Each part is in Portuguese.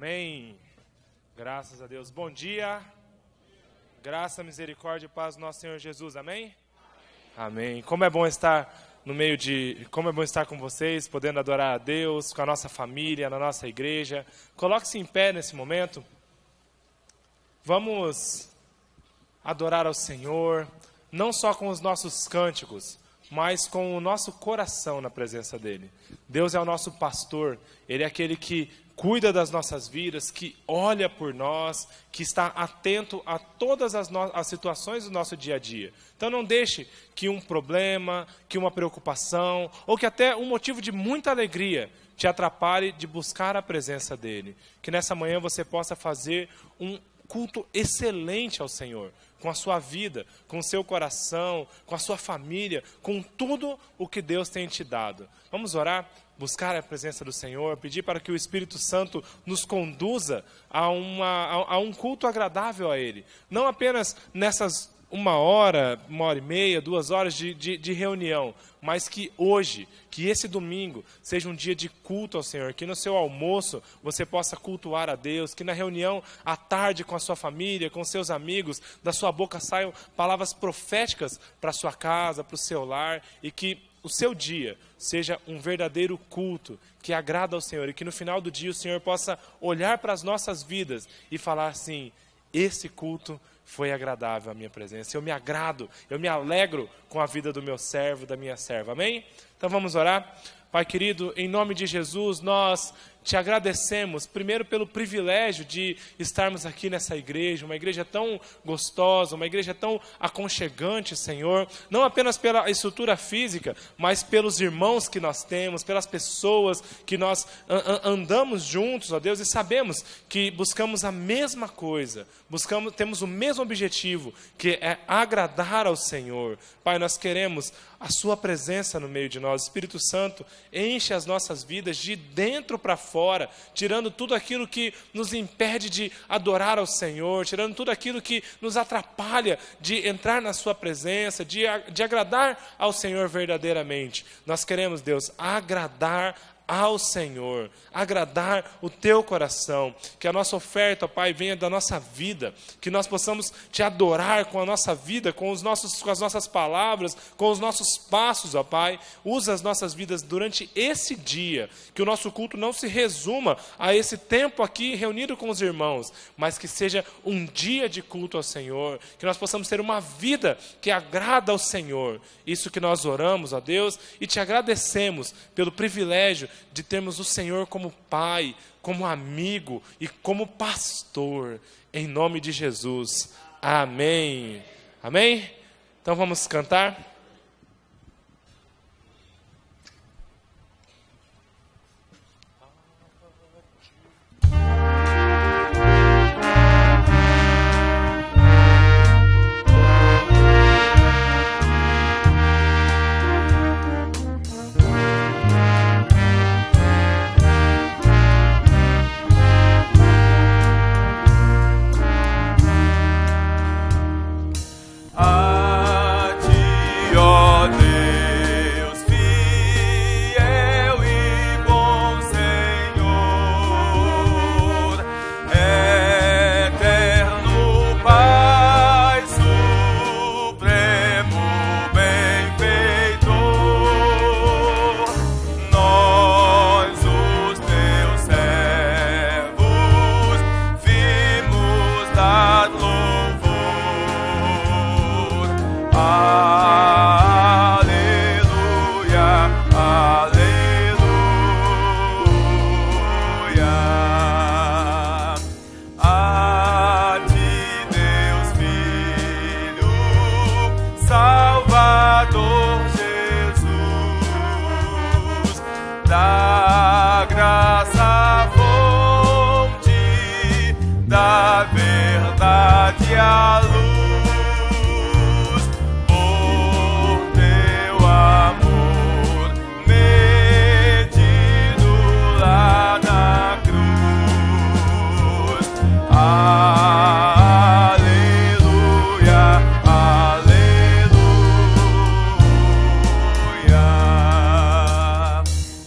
Amém. Graças a Deus. Bom dia. Graça, misericórdia e paz do nosso Senhor Jesus. Amém? Amém. Como é bom estar como é bom estar com vocês, podendo adorar a Deus, com a nossa família, na nossa igreja. Coloque-se em pé nesse momento. Vamos adorar ao Senhor, não só com os nossos cânticos, mas com o nosso coração na presença dEle. Deus é o nosso pastor, Ele é aquele que cuida das nossas vidas, que olha por nós, que está atento a todas as situações do nosso dia a dia. Então não deixe que um problema, que uma preocupação, ou que até um motivo de muita alegria te atrapalhe de buscar a presença dEle. Que nessa manhã você possa fazer um culto excelente ao Senhor, com a sua vida, com o seu coração, com a sua família, com tudo o que Deus tem te dado. Vamos orar, buscar a presença do Senhor, pedir para que o Espírito Santo nos conduza a um culto agradável a Ele. Não apenas nessas 1 hora, 1h30, 2 horas de reunião, mas que hoje, que esse domingo seja um dia de culto ao Senhor, que no seu almoço você possa cultuar a Deus, que na reunião à tarde com a sua família, com seus amigos, da sua boca saiam palavras proféticas para a sua casa, para o seu lar, e que o seu dia seja um verdadeiro culto que agrada ao Senhor, e que no final do dia o Senhor possa olhar para as nossas vidas e falar assim: esse culto foi agradável à minha presença, eu me agrado, eu me alegro com a vida do meu servo, da minha serva. Amém? Então vamos orar. Pai querido, em nome de Jesus, nós te agradecemos, primeiro pelo privilégio de estarmos aqui nessa igreja, uma igreja tão gostosa, uma igreja tão aconchegante, Senhor, não apenas pela estrutura física, mas pelos irmãos que nós temos, pelas pessoas que nós andamos juntos, ó Deus, e sabemos que buscamos a mesma coisa, temos o mesmo objetivo, que é agradar ao Senhor. Pai, nós queremos a sua presença no meio de nós. Espírito Santo, enche as nossas vidas de dentro para fora, tirando tudo aquilo que nos impede de adorar ao Senhor, tirando tudo aquilo que nos atrapalha de entrar na sua presença, de agradar ao Senhor verdadeiramente. Nós queremos, Deus, agradar ao Senhor, agradar o teu coração, que a nossa oferta, Pai, venha da nossa vida, que nós possamos te adorar com a nossa vida, com as nossas palavras, com os nossos passos, ó Pai. Usa as nossas vidas durante esse dia, que o nosso culto não se resuma a esse tempo aqui reunido com os irmãos, mas que seja um dia de culto ao Senhor, que nós possamos ter uma vida que agrada ao Senhor. Isso que nós oramos, ó Deus, e te agradecemos pelo privilégio de termos o Senhor como Pai, como amigo e como pastor, em nome de Jesus. Amém. Amém? Então vamos cantar.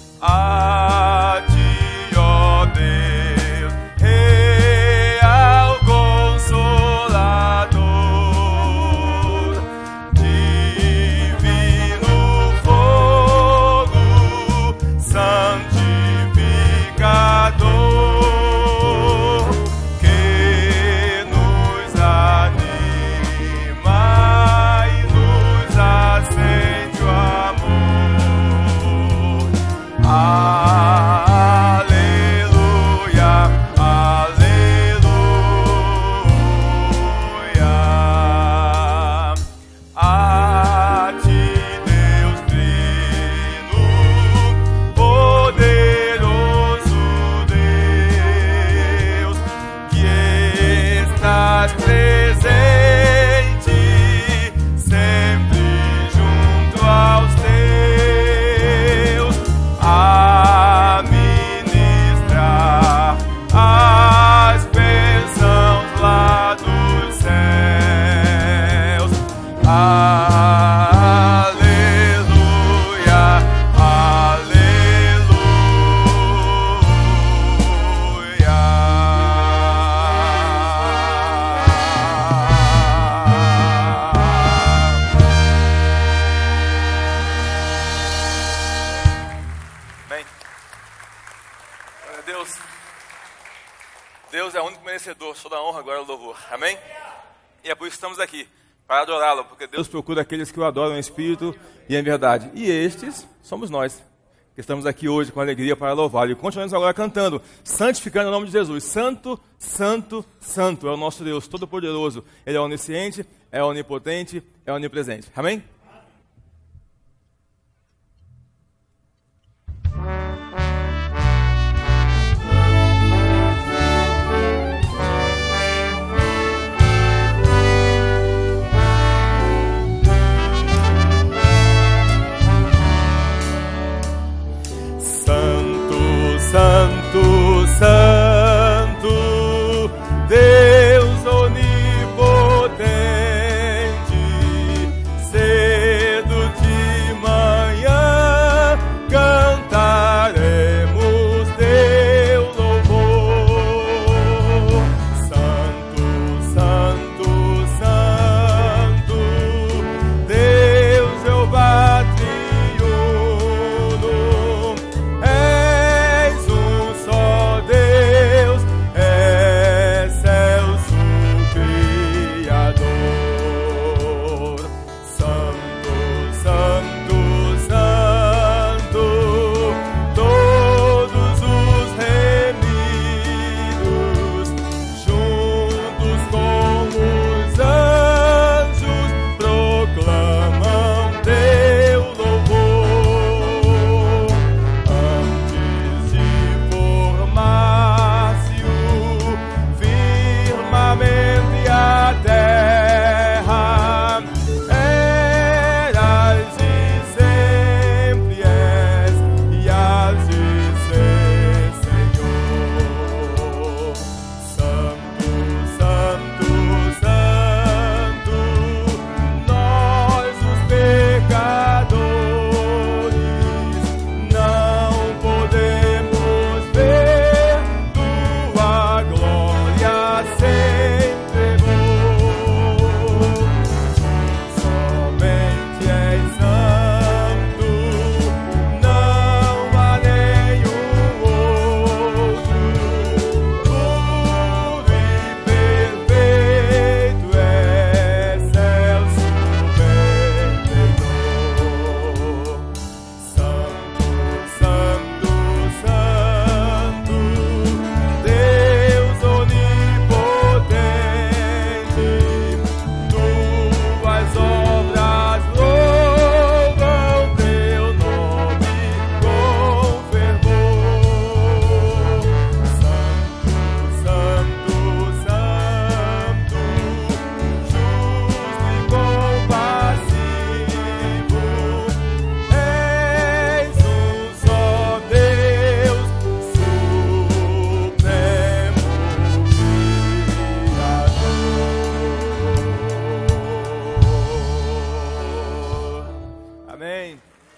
A ti, ó Deus. Deus é o único merecedor, toda a honra, agora o louvor. Amém? E é por isso que estamos aqui, para adorá-lo, porque Deus procura aqueles que o adoram em espírito e em verdade. E estes somos nós, que estamos aqui hoje com alegria para louvá-lo. E continuamos agora cantando, santificando o nome de Jesus. Santo, santo, santo é o nosso Deus Todo-Poderoso. Ele é onisciente, é onipotente, é onipresente. Amém? Santo, santo, Deus onipotente, cedo de manhã cantaremos teu louvor. Santo, santo, santo, Deus Jeová triuno,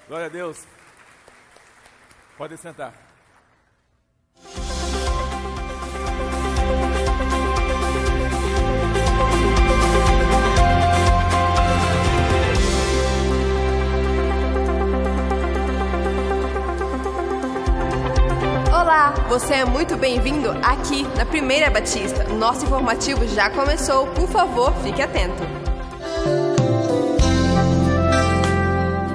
Glória a Deus. Pode sentar. Olá, você é muito bem-vindo aqui na Primeira Batista. Nosso informativo já começou, por favor, fique atento.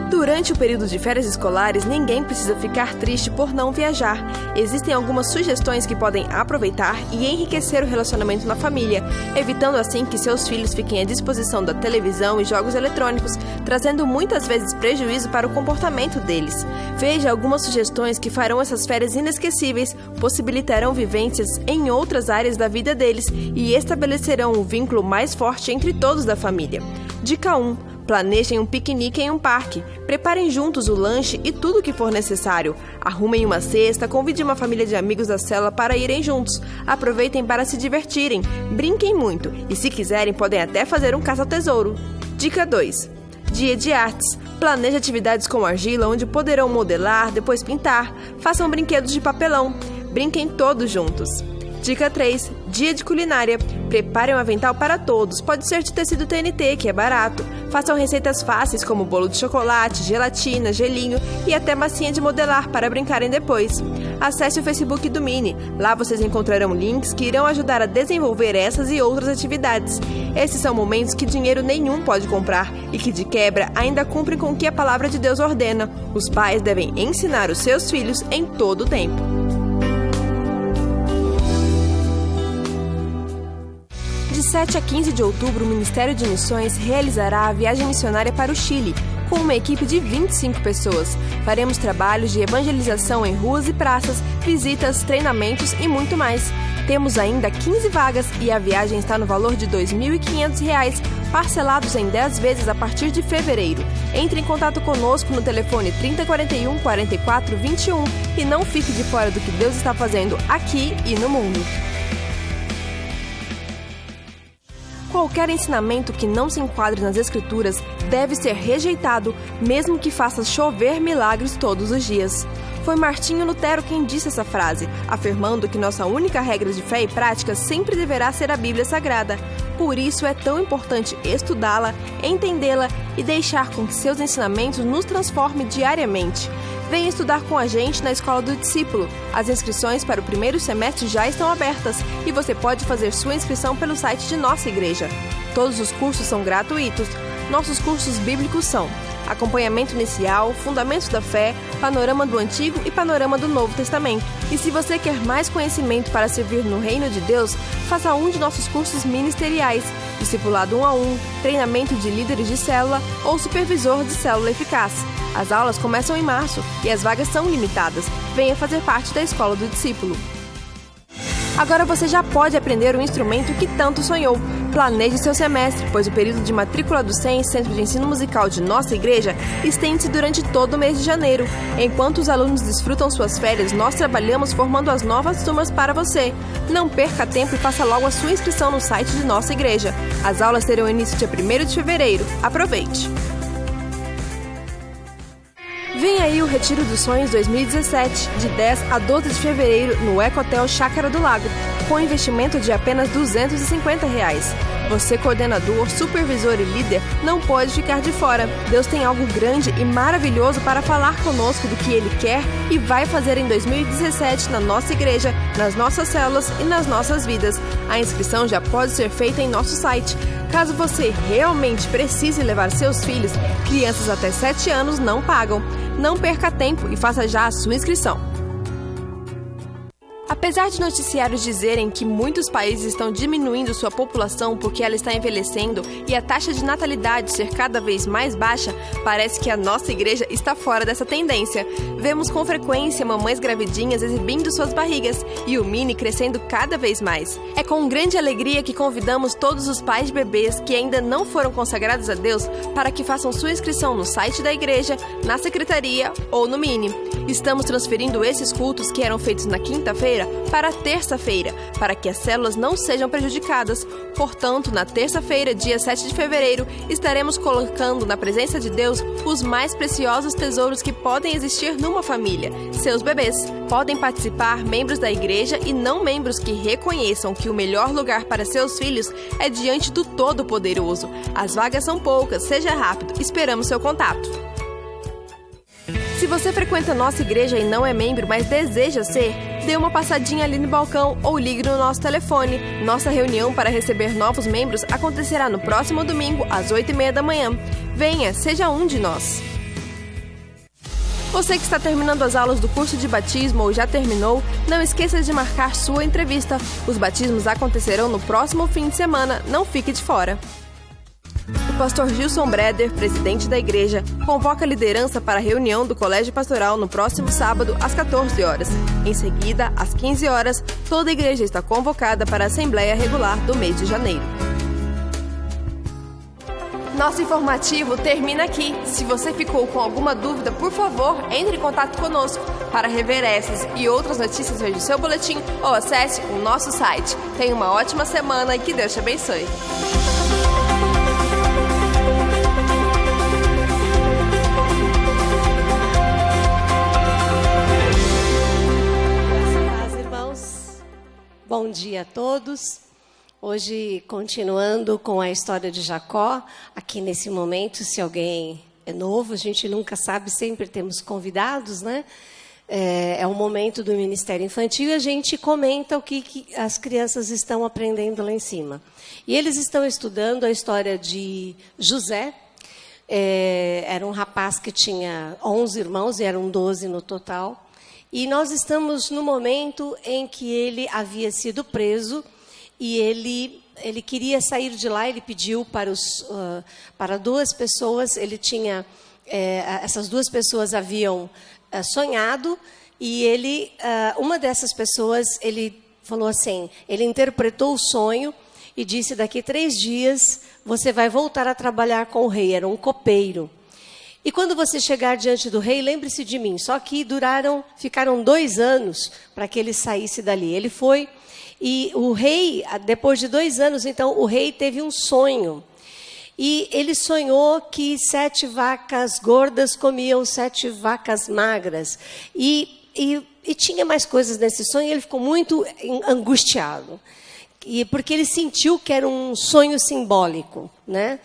Durante o período de férias escolares, ninguém precisa ficar triste por não viajar. Existem algumas sugestões que podem aproveitar e enriquecer o relacionamento na família, evitando assim que seus filhos fiquem à disposição da televisão e jogos eletrônicos, trazendo muitas vezes prejuízo para o comportamento deles. Veja algumas sugestões que farão essas férias inesquecíveis, possibilitarão vivências em outras áreas da vida deles e estabelecerão um vínculo mais forte entre todos da família. Dica 1. Planejem um piquenique em um parque. Preparem juntos o lanche e tudo o que for necessário. Arrumem uma cesta, convide uma família de amigos da cela para irem juntos. Aproveitem para se divertirem, brinquem muito e, se quiserem, podem até fazer um caça ao tesouro. Dica 2. Dia de artes. Planeje atividades com argila onde poderão modelar, depois pintar. Façam brinquedos de papelão. Brinquem todos juntos. Dica 3. Dia de culinária. Prepare um avental para todos, pode ser de tecido TNT, que é barato. Façam receitas fáceis como bolo de chocolate, gelatina, gelinho e até massinha de modelar para brincarem depois. Acesse o Facebook do Mini, lá vocês encontrarão links que irão ajudar a desenvolver essas e outras atividades. Esses são momentos que dinheiro nenhum pode comprar e que, de quebra, ainda cumprem com o que a palavra de Deus ordena. Os pais devem ensinar os seus filhos em todo o tempo. De 7 a 15 de outubro, o Ministério de Missões realizará a viagem missionária para o Chile, com uma equipe de 25 pessoas. Faremos trabalhos de evangelização em ruas e praças, visitas, treinamentos e muito mais. Temos ainda 15 vagas e a viagem está no valor de R$ 2.500, parcelados em 10 vezes a partir de fevereiro. Entre em contato conosco no telefone 3041 44 21 e não fique de fora do que Deus está fazendo aqui e no mundo. Qualquer ensinamento que não se enquadre nas Escrituras deve ser rejeitado, mesmo que faça chover milagres todos os dias. Foi Martinho Lutero quem disse essa frase, afirmando que nossa única regra de fé e prática sempre deverá ser a Bíblia Sagrada. Por isso é tão importante estudá-la, entendê-la e deixar com que seus ensinamentos nos transformem diariamente. Venha estudar com a gente na Escola do Discípulo. As inscrições para o primeiro semestre já estão abertas e você pode fazer sua inscrição pelo site de nossa igreja. Todos os cursos são gratuitos. Nossos cursos bíblicos são Acompanhamento Inicial, Fundamentos da Fé, Panorama do Antigo e Panorama do Novo Testamento. E se você quer mais conhecimento para servir no Reino de Deus, faça um de nossos cursos ministeriais, Discipulado 1 a 1, Treinamento de Líderes de Célula ou Supervisor de Célula Eficaz. As aulas começam em março e as vagas são limitadas. Venha fazer parte da Escola do Discípulo. Agora você já pode aprender o instrumento que tanto sonhou. Planeje seu semestre, pois o período de matrícula do SEM, Centro de Ensino Musical de nossa igreja, estende-se durante todo o mês de janeiro. Enquanto os alunos desfrutam suas férias, nós trabalhamos formando as novas turmas para você. Não perca tempo e faça logo a sua inscrição no site de nossa igreja. As aulas terão início dia 1º de fevereiro. Aproveite! Vem aí o Retiro dos Sonhos 2017, de 10 a 12 de fevereiro, no Ecohotel Chácara do Lago, com investimento de apenas R$ 250. Você, coordenador, supervisor e líder, não pode ficar de fora. Deus tem algo grande e maravilhoso para falar conosco do que Ele quer e vai fazer em 2017 na nossa igreja, nas nossas células e nas nossas vidas. A inscrição já pode ser feita em nosso site. Caso você realmente precise levar seus filhos, crianças até 7 anos não pagam. Não perca tempo e faça já a sua inscrição. Apesar de noticiários dizerem que muitos países estão diminuindo sua população porque ela está envelhecendo e a taxa de natalidade ser cada vez mais baixa, parece que a nossa igreja está fora dessa tendência. Vemos com frequência mamães gravidinhas exibindo suas barrigas e o Mini crescendo cada vez mais. É com grande alegria que convidamos todos os pais de bebês que ainda não foram consagrados a Deus para que façam sua inscrição no site da igreja, na secretaria ou no Mini. Estamos transferindo esses cultos que eram feitos na quinta-feira para terça-feira, para que as células não sejam prejudicadas. Portanto, na terça-feira, dia 7 de fevereiro, estaremos colocando na presença de Deus os mais preciosos tesouros que podem existir numa família, seus bebês. Podem participar membros da igreja e não membros que reconheçam que o melhor lugar para seus filhos é diante do Todo-Poderoso. As vagas são poucas, seja rápido, esperamos seu contato. Se você frequenta nossa igreja e não é membro, mas deseja ser, dê uma passadinha ali no balcão ou ligue no nosso telefone. Nossa reunião para receber novos membros acontecerá no próximo domingo, às 8h30 da manhã. Venha, seja um de nós. Você que está terminando as aulas do curso de batismo ou já terminou, não esqueça de marcar sua entrevista. Os batismos acontecerão no próximo fim de semana, não fique de fora. O pastor Gilson Breder, presidente da igreja, convoca a liderança para a reunião do Colégio Pastoral no próximo sábado, às 14 horas. Em seguida, às 15 horas, toda a igreja está convocada para a Assembleia Regular do mês de janeiro. Nosso informativo termina aqui. Se você ficou com alguma dúvida, por favor, entre em contato conosco. Para rever essas e outras notícias, veja o seu boletim ou acesse o nosso site. Tenha uma ótima semana e que Deus te abençoe. Bom dia a todos. Hoje, continuando com a história de Jacó, aqui nesse momento, se alguém é novo, a gente nunca sabe, sempre temos convidados, né? É um momento do Ministério Infantil e a gente comenta o que as crianças estão aprendendo lá em cima. E eles estão estudando a história de José. Era um rapaz que tinha 11 irmãos, e eram 12 no total. E nós estamos no momento em que ele havia sido preso e ele queria sair de lá. Ele pediu para duas pessoas. Ele tinha essas duas pessoas haviam sonhado e uma dessas pessoas, ele falou assim, ele interpretou o sonho e disse: daqui 3 dias você vai voltar a trabalhar com o rei. Era um copeiro. E quando você chegar diante do rei, lembre-se de mim. Só que ficaram 2 anos para que ele saísse dali. Ele foi, e o rei, depois de 2 anos, então, o rei teve um sonho. E ele sonhou que 7 vacas gordas comiam 7 vacas magras. E tinha mais coisas nesse sonho, e ele ficou muito angustiado. Porque ele sentiu que era um sonho simbólico, né?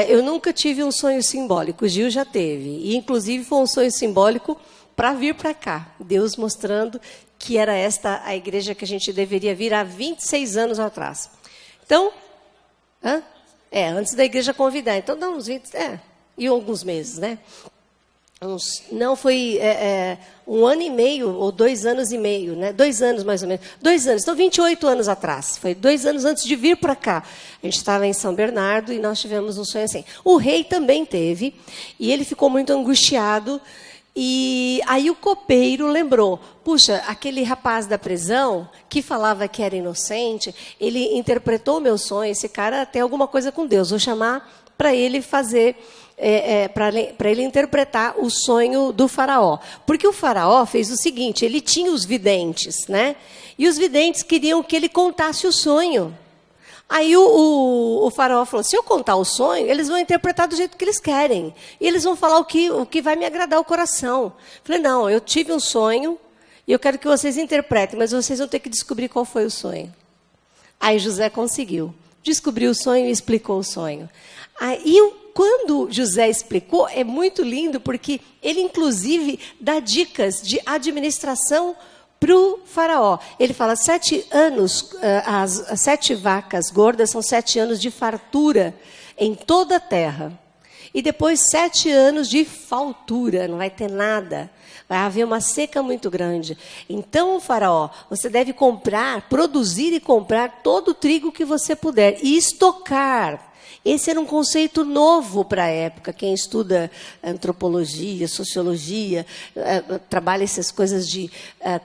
Eu nunca tive um sonho simbólico, o Gil já teve. E, inclusive, foi um sonho simbólico para vir para cá. Deus mostrando que era esta a igreja que a gente deveria vir há 26 anos atrás. Então, antes da igreja convidar. Então, dá uns 20, e alguns meses, né? Não, foi 1 ano e meio, ou 2 anos e meio, né? 2 anos, mais ou menos. 2 anos, então 28 anos atrás. Foi 2 anos antes de vir para cá. A gente estava em São Bernardo e nós tivemos um sonho assim. O rei também teve, e ele ficou muito angustiado. E aí o copeiro lembrou, puxa, aquele rapaz da prisão, que falava que era inocente, ele interpretou o meu sonho, esse cara tem alguma coisa com Deus, vou chamar para ele fazer... para ele interpretar o sonho do faraó. Porque o faraó fez o seguinte, ele tinha os videntes, né? E os videntes queriam que ele contasse o sonho. Aí o faraó falou, se eu contar o sonho, eles vão interpretar do jeito que eles querem. E eles vão falar o que vai me agradar o coração. Falei, não, eu tive um sonho e eu quero que vocês interpretem, mas vocês vão ter que descobrir qual foi o sonho. Aí José conseguiu. Descobriu o sonho e explicou o sonho. Quando José explicou, é muito lindo, porque ele, inclusive, dá dicas de administração para o faraó. Ele fala, 7 anos, as 7 vacas gordas são 7 anos de fartura em toda a terra. E depois 7 anos de faltura, não vai ter nada. Vai haver uma seca muito grande. Então, faraó, você deve produzir e comprar todo o trigo que você puder e estocar. Esse era um conceito novo para a época. Quem estuda antropologia, sociologia, trabalha essas coisas de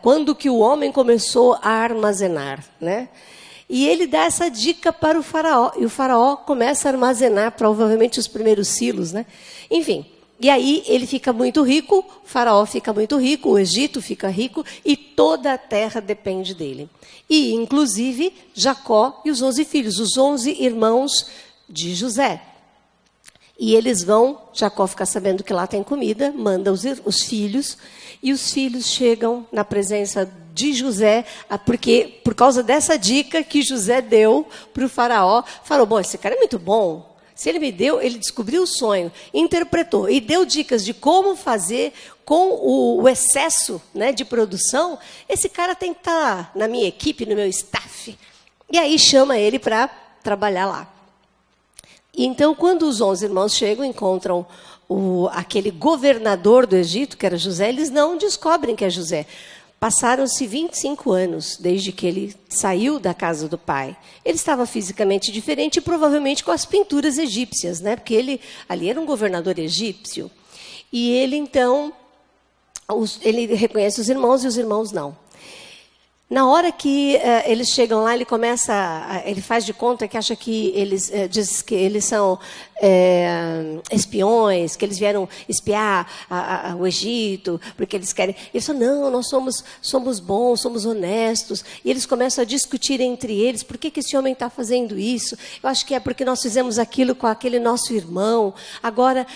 quando que o homem começou a armazenar, né? E ele dá essa dica para o faraó. E o faraó começa a armazenar, provavelmente, os primeiros silos, né? Enfim, e aí ele fica muito rico, o faraó fica muito rico, o Egito fica rico, e toda a terra depende dele. E, inclusive, Jacó e os 11 filhos, os 11 irmãos de José. E Jacó fica sabendo que lá tem comida, manda os filhos, e os filhos chegam na presença de José, porque por causa dessa dica que José deu para o faraó, falou, bom, esse cara é muito bom. Se ele me deu, ele descobriu o sonho, interpretou e deu dicas de como fazer com o excesso, né, de produção. Esse cara tem que estar na minha equipe, no meu staff. E aí chama ele para trabalhar lá. Então, quando os 11 irmãos chegam, encontram aquele governador do Egito, que era José, eles não descobrem que é José. Passaram-se 25 anos desde que ele saiu da casa do pai. Ele estava fisicamente diferente, provavelmente com as pinturas egípcias, né? Porque ele ali era um governador egípcio. E ele, então, ele reconhece os irmãos e os irmãos não. Na hora que eles chegam lá, ele faz de conta que acha que diz que eles são espiões, que eles vieram espiar o Egito, porque eles querem... Eles falam, não, nós somos bons, somos honestos. E eles começam a discutir entre eles, por que esse homem está fazendo isso? Eu acho que é porque nós fizemos aquilo com aquele nosso irmão. Agora,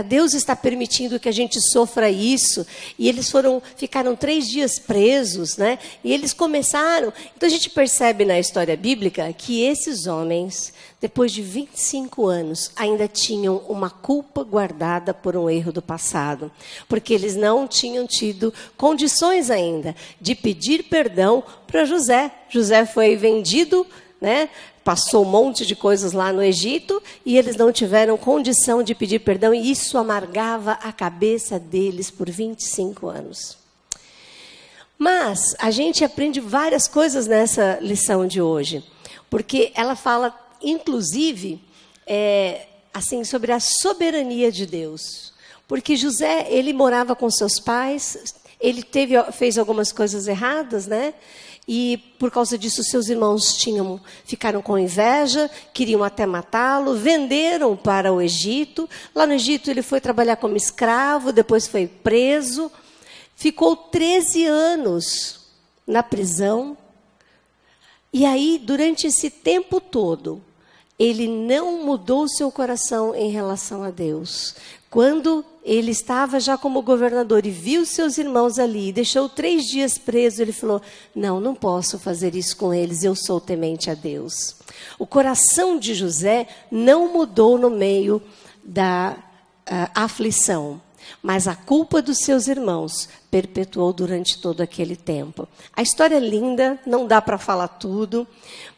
Deus está permitindo que a gente sofra isso. E eles ficaram 3 dias presos, né? né? E eles começaram... Então, a gente percebe na história bíblica que esses homens, depois de 25 anos, ainda tinham uma culpa guardada por um erro do passado. Porque eles não tinham tido condições ainda de pedir perdão para José. José foi vendido, né? Passou um monte de coisas lá no Egito e eles não tiveram condição de pedir perdão, e isso amargava a cabeça deles por 25 anos. Mas a gente aprende várias coisas nessa lição de hoje, porque ela fala, inclusive, assim, sobre a soberania de Deus. Porque José, ele morava com seus pais, ele fez algumas coisas erradas, né? E, por causa disso, seus irmãos ficaram com inveja, queriam até matá-lo, venderam para o Egito. Lá no Egito, ele foi trabalhar como escravo, depois foi preso. Ficou 13 anos na prisão. E aí, durante esse tempo todo, ele não mudou seu coração em relação a Deus. Quando ele estava já como governador e viu seus irmãos ali, e deixou 3 dias preso, ele falou, não posso fazer isso com eles, eu sou temente a Deus. O coração de José não mudou no meio da aflição, mas a culpa dos seus irmãos perpetuou durante todo aquele tempo. A história é linda, não dá para falar tudo,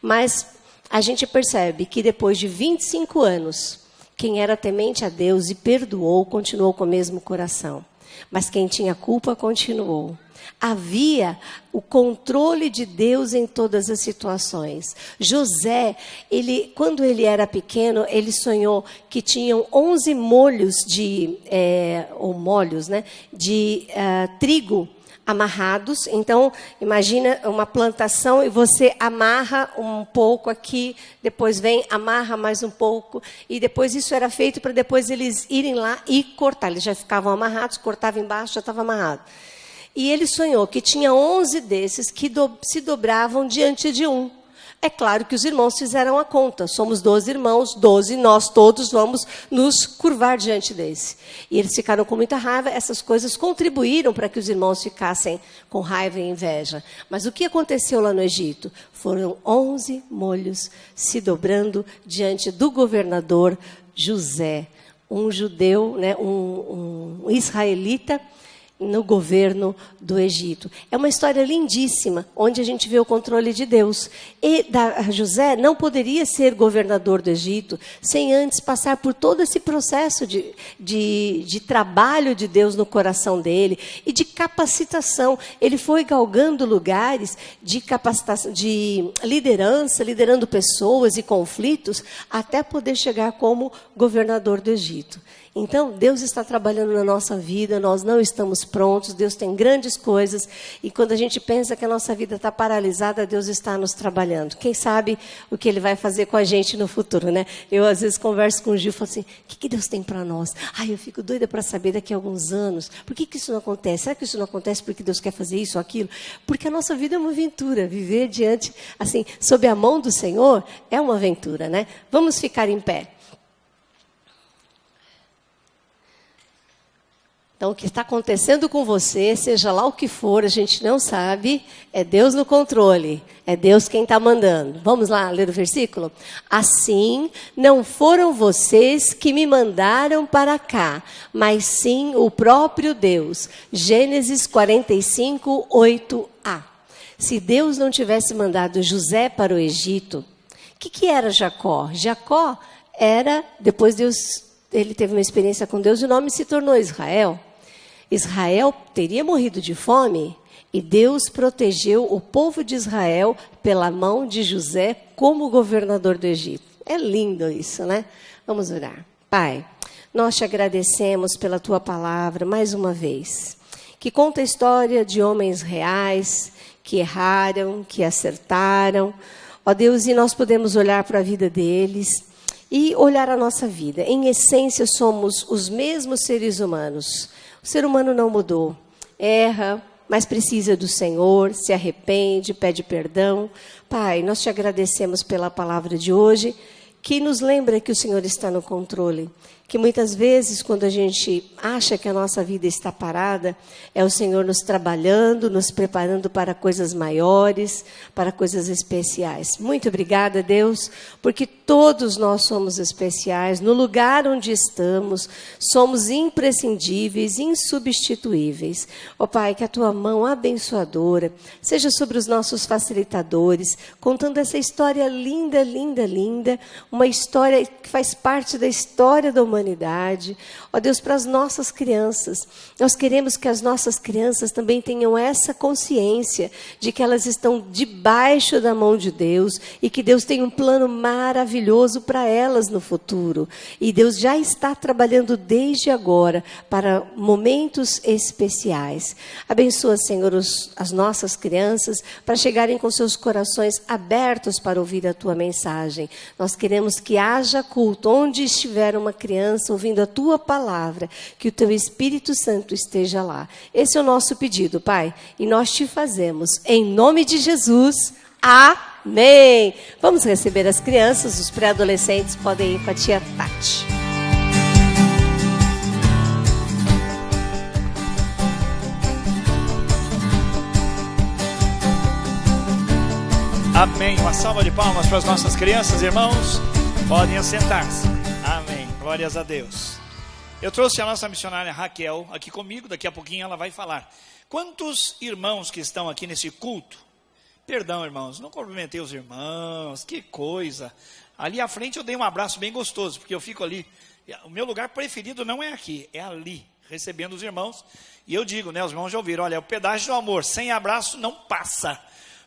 mas a gente percebe que depois de 25 anos, quem era temente a Deus e perdoou, continuou com o mesmo coração. Mas quem tinha culpa, continuou. Havia o controle de Deus em todas as situações. José, quando ele era pequeno, ele sonhou que tinham 11 molhos de trigo amarrados. Então, imagina uma plantação e você amarra um pouco aqui, depois amarra mais um pouco, e depois isso era feito para depois eles irem lá e cortar. Eles já ficavam amarrados, cortava embaixo, já estava amarrado. E ele sonhou que tinha 11 desses que se dobravam diante de um. É claro que os irmãos fizeram a conta. Somos 12 irmãos, 12, nós todos vamos nos curvar diante desse. E eles ficaram com muita raiva. Essas coisas contribuíram para que os irmãos ficassem com raiva e inveja. Mas o que aconteceu lá no Egito? Foram 11 molhos se dobrando diante do governador José, um judeu, né, um israelita, no governo do Egito. É uma história lindíssima, onde a gente vê o controle de Deus. E José não poderia ser governador do Egito sem antes passar por todo esse processo de trabalho de Deus no coração dele e de capacitação. Ele foi galgando lugares de capacitação, de liderança, liderando pessoas e conflitos, até poder chegar como governador do Egito. Então, Deus está trabalhando na nossa vida, nós não estamos prontos, Deus tem grandes coisas, e quando a gente pensa que a nossa vida está paralisada, Deus está nos trabalhando. Quem sabe o que Ele vai fazer com a gente no futuro, né? Eu, às vezes, converso com o Gil e falo assim, o que Deus tem para nós? Eu fico doida para saber daqui a alguns anos, por que isso não acontece? Será que isso não acontece porque Deus quer fazer isso ou aquilo? Porque a nossa vida é uma aventura, viver diante, assim, sob a mão do Senhor, é uma aventura, né? Vamos ficar em pé. Então, o que está acontecendo com você, seja lá o que for, a gente não sabe, é Deus no controle, é Deus quem está mandando. Vamos lá ler o versículo? Assim, não foram vocês que me mandaram para cá, mas sim o próprio Deus. Gênesis 45, 8a. Se Deus não tivesse mandado José para o Egito, o que era Jacó? Jacó era, depois ele teve uma experiência com Deus e o nome se tornou Israel. Israel teria morrido de fome e Deus protegeu o povo de Israel pela mão de José como governador do Egito. É lindo isso, né? Vamos orar. Pai, nós te agradecemos pela tua palavra mais uma vez, que conta a história de homens reais que erraram, que acertaram. Ó Deus, e nós podemos olhar para a vida deles e olhar a nossa vida. Em essência, somos os mesmos seres humanos. O ser humano não mudou. Erra, mas precisa do Senhor, se arrepende, pede perdão. Pai, nós te agradecemos pela palavra de hoje, que nos lembra que o Senhor está no controle, que muitas vezes, quando a gente acha que a nossa vida está parada, é o Senhor nos trabalhando, nos preparando para coisas maiores, para coisas especiais. Muito obrigada, Deus, porque todos nós somos especiais. No lugar onde estamos, somos imprescindíveis, insubstituíveis. Ó Pai, que a Tua mão abençoadora seja sobre os nossos facilitadores, contando essa história linda, linda, linda, uma história que faz parte da história da humanidade. Ó Deus, para as nossas crianças, nós queremos que as nossas crianças também tenham essa consciência de que elas estão debaixo da mão de Deus e que Deus tem um plano maravilhoso para elas no futuro. E Deus já está trabalhando desde agora para momentos especiais. Abençoa, Senhor, as nossas crianças para chegarem com seus corações abertos para ouvir a Tua mensagem. Nós queremos que haja culto onde estiver uma criança ouvindo a Tua palavra, que o Teu Espírito Santo esteja lá. Esse é o nosso pedido, Pai, e nós te fazemos em nome de Jesus. Amém. Vamos receber as crianças, os pré-adolescentes podem ir com a tia Tati. Amém. Uma salva de palmas para as nossas crianças, irmãos. Podem assentar-se. Amém. Glórias a Deus. Eu trouxe a nossa missionária Raquel aqui comigo. Daqui a pouquinho ela vai falar. Quantos irmãos que estão aqui nesse culto? Perdão, irmãos, não cumprimentei os irmãos. Que coisa. Ali à frente eu dei um abraço bem gostoso, porque eu fico ali. O meu lugar preferido não é aqui, é ali, recebendo os irmãos. E eu digo, né, os irmãos já ouviram, olha, o pedágio do amor, sem abraço não passa.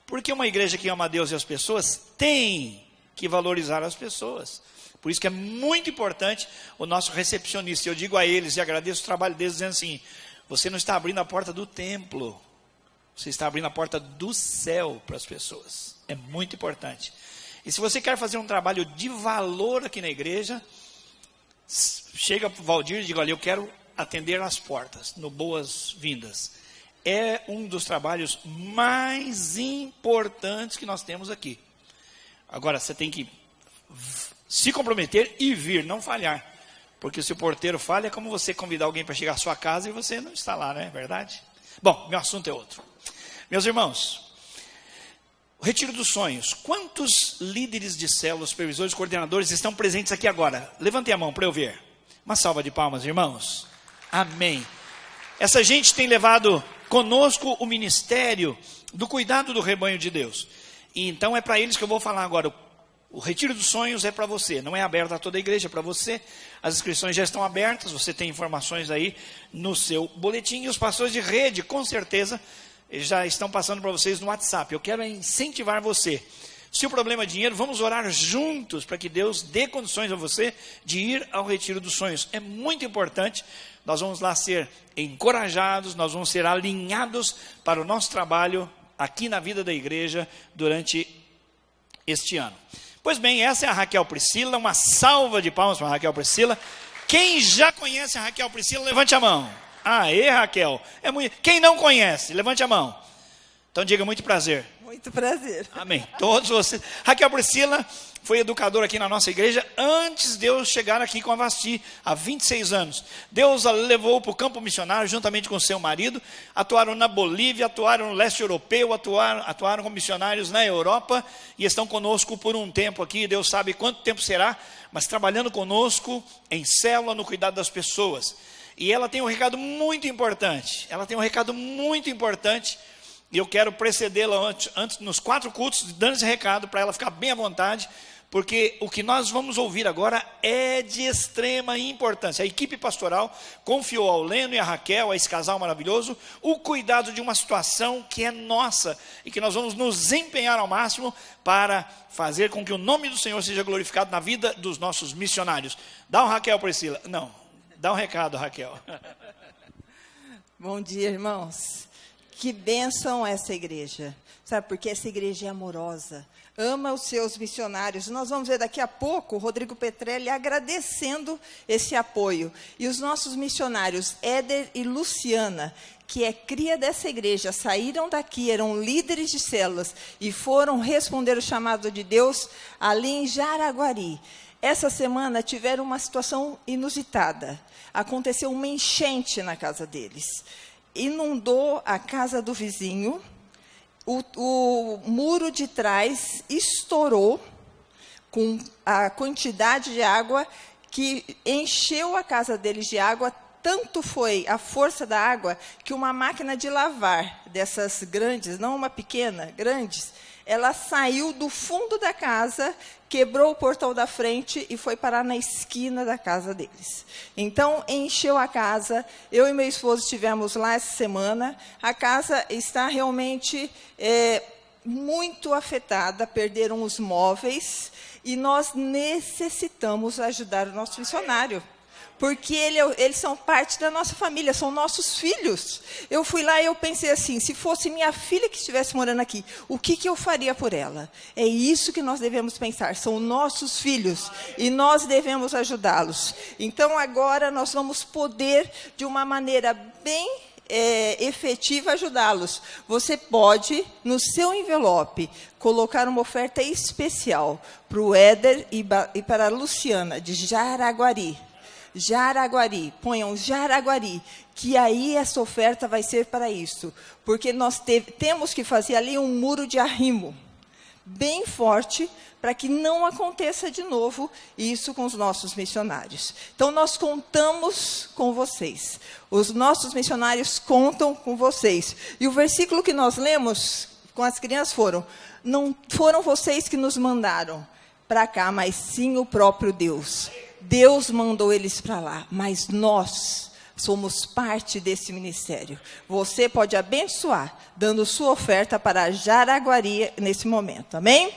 Porque uma igreja que ama a Deus e as pessoas tem que valorizar as pessoas. Por isso que é muito importante o nosso recepcionista. Eu digo a eles e agradeço o trabalho deles, dizendo assim, você não está abrindo a porta do templo, você está abrindo a porta do céu para as pessoas. É muito importante. E se você quer fazer um trabalho de valor aqui na igreja, chega para o Valdir e diga, olha, eu quero atender as portas, no boas-vindas. É um dos trabalhos mais importantes que nós temos aqui. Agora, você tem que se comprometer e vir, não falhar. Porque se o porteiro falha, é como você convidar alguém para chegar à sua casa e você não está lá, não é verdade? Bom, meu assunto é outro. Meus irmãos, o Retiro dos Sonhos. Quantos líderes de células, supervisores, coordenadores estão presentes aqui agora? Levantem a mão para eu ver. Uma salva de palmas, irmãos. Amém. Essa gente tem levado conosco o ministério do cuidado do rebanho de Deus. E então é para eles que eu vou falar agora. O Retiro dos Sonhos é para você, não é aberto a toda a igreja, é para você. As inscrições já estão abertas, você tem informações aí no seu boletim. E os pastores de rede, com certeza, já estão passando para vocês no WhatsApp. Eu quero incentivar você. Se o problema é dinheiro, vamos orar juntos para que Deus dê condições a você de ir ao Retiro dos Sonhos. É muito importante. Nós vamos lá ser encorajados, nós vamos ser alinhados para o nosso trabalho aqui na vida da igreja durante este ano. Pois bem, essa é a Raquel Priscila, uma salva de palmas para a Raquel Priscila. Quem já conhece a Raquel Priscila, levante a mão. Aê, Raquel. Quem não conhece, levante a mão. Então diga, muito prazer. Muito prazer. Amém. Todos vocês. Raquel Priscila foi educadora aqui na nossa igreja antes de eu chegar aqui com a Vasti, há 26 anos. Deus a levou para o campo missionário juntamente com seu marido, atuaram na Bolívia, atuaram no leste europeu, atuaram como missionários na Europa e estão conosco por um tempo aqui, Deus sabe quanto tempo será, mas trabalhando conosco em célula, no cuidado das pessoas. E ela tem um recado muito importante, e eu quero precedê-la antes nos 4 cultos, dando esse recado para ela ficar bem à vontade, porque o que nós vamos ouvir agora é de extrema importância. A equipe pastoral confiou ao Leno e a Raquel, a esse casal maravilhoso, o cuidado de uma situação que é nossa e que nós vamos nos empenhar ao máximo para fazer com que o nome do Senhor seja glorificado na vida dos nossos missionários. Dá um Raquel, Priscila. Não, dá um recado, Raquel. Bom dia, irmãos. Que bênção essa igreja. Sabe, porque essa igreja é amorosa. Ama os seus missionários. Nós vamos ver daqui a pouco o Rodrigo Petrelli agradecendo esse apoio. E os nossos missionários, Éder e Luciana, que é cria dessa igreja, saíram daqui, eram líderes de células e foram responder o chamado de Deus ali em Jaraguari. Essa semana tiveram uma situação inusitada. Aconteceu uma enchente na casa deles. Inundou a casa do vizinho, o muro de trás estourou com a quantidade de água que encheu a casa deles de água. Tanto foi a força da água que uma máquina de lavar, dessas grandes, não uma pequena, grandes, ela saiu do fundo da casa, quebrou o portão da frente e foi parar na esquina da casa deles. Então, encheu a casa. Eu e meu esposo estivemos lá essa semana. A casa está realmente muito afetada, perderam os móveis, e nós necessitamos ajudar o nosso missionário. Porque eles são parte da nossa família, são nossos filhos. Eu fui lá e eu pensei assim, se fosse minha filha que estivesse morando aqui, o que eu faria por ela? É isso que nós devemos pensar, são nossos filhos, e nós devemos ajudá-los. Então, agora, nós vamos poder, de uma maneira bem efetiva, ajudá-los. Você pode, no seu envelope, colocar uma oferta especial para o Éder e para a Luciana, de Jaraguari. Jaraguari, ponham Jaraguari, que aí essa oferta vai ser para isso, porque nós temos que fazer ali um muro de arrimo, bem forte, para que não aconteça de novo isso com os nossos missionários. Então, nós contamos com vocês, os nossos missionários contam com vocês, e o versículo que nós lemos com as crianças não foram vocês que nos mandaram para cá, mas sim o próprio Deus. Deus mandou eles para lá, mas nós somos parte desse ministério. Você pode abençoar, dando sua oferta para Jaraguari nesse momento, amém?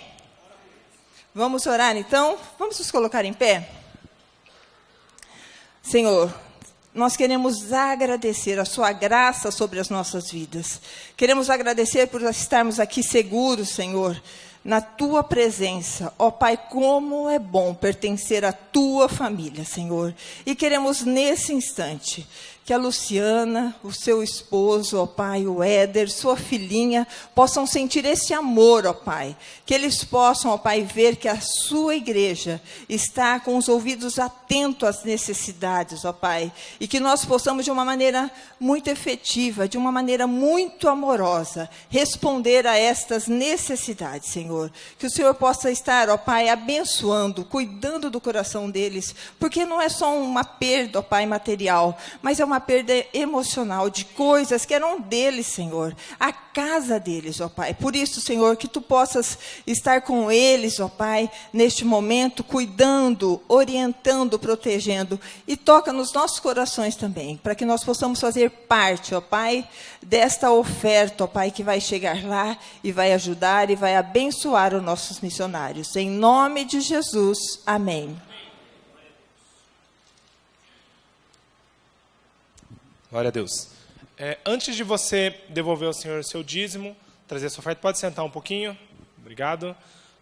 Vamos orar então? Vamos nos colocar em pé? Senhor, nós queremos agradecer a sua graça sobre as nossas vidas. Queremos agradecer por estarmos aqui seguros, Senhor, na tua presença. Ó Pai, como é bom pertencer à tua família, Senhor. E queremos nesse instante que a Luciana, o seu esposo, ó Pai, o Éder, sua filhinha, possam sentir esse amor, ó Pai. Que eles possam, ó Pai, ver que a sua igreja está com os ouvidos atentos às necessidades, ó Pai. E que nós possamos, de uma maneira muito efetiva, de uma maneira muito amorosa, responder a estas necessidades, Senhor. Que o Senhor possa estar, ó Pai, abençoando, cuidando do coração deles. Porque não é só uma perda, ó Pai, material, mas é uma perda emocional de coisas que eram deles, Senhor, a casa deles, ó Pai. Por isso, Senhor, que tu possas estar com eles, ó Pai, neste momento, cuidando, orientando, protegendo, e toca nos nossos corações também, para que nós possamos fazer parte, ó Pai, desta oferta, ó Pai, que vai chegar lá e vai ajudar e vai abençoar os nossos missionários. Em nome de Jesus, amém. Glória a Deus. Antes de você devolver ao Senhor o seu dízimo, trazer a sua oferta, pode sentar um pouquinho. Obrigado.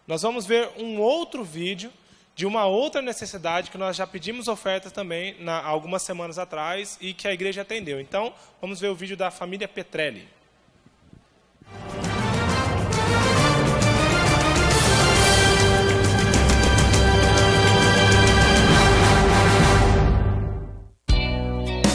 Nós vamos ver um outro vídeo de uma outra necessidade que nós já pedimos ofertas também há algumas semanas atrás e que a igreja atendeu. Então, vamos ver o vídeo da família Petrelli.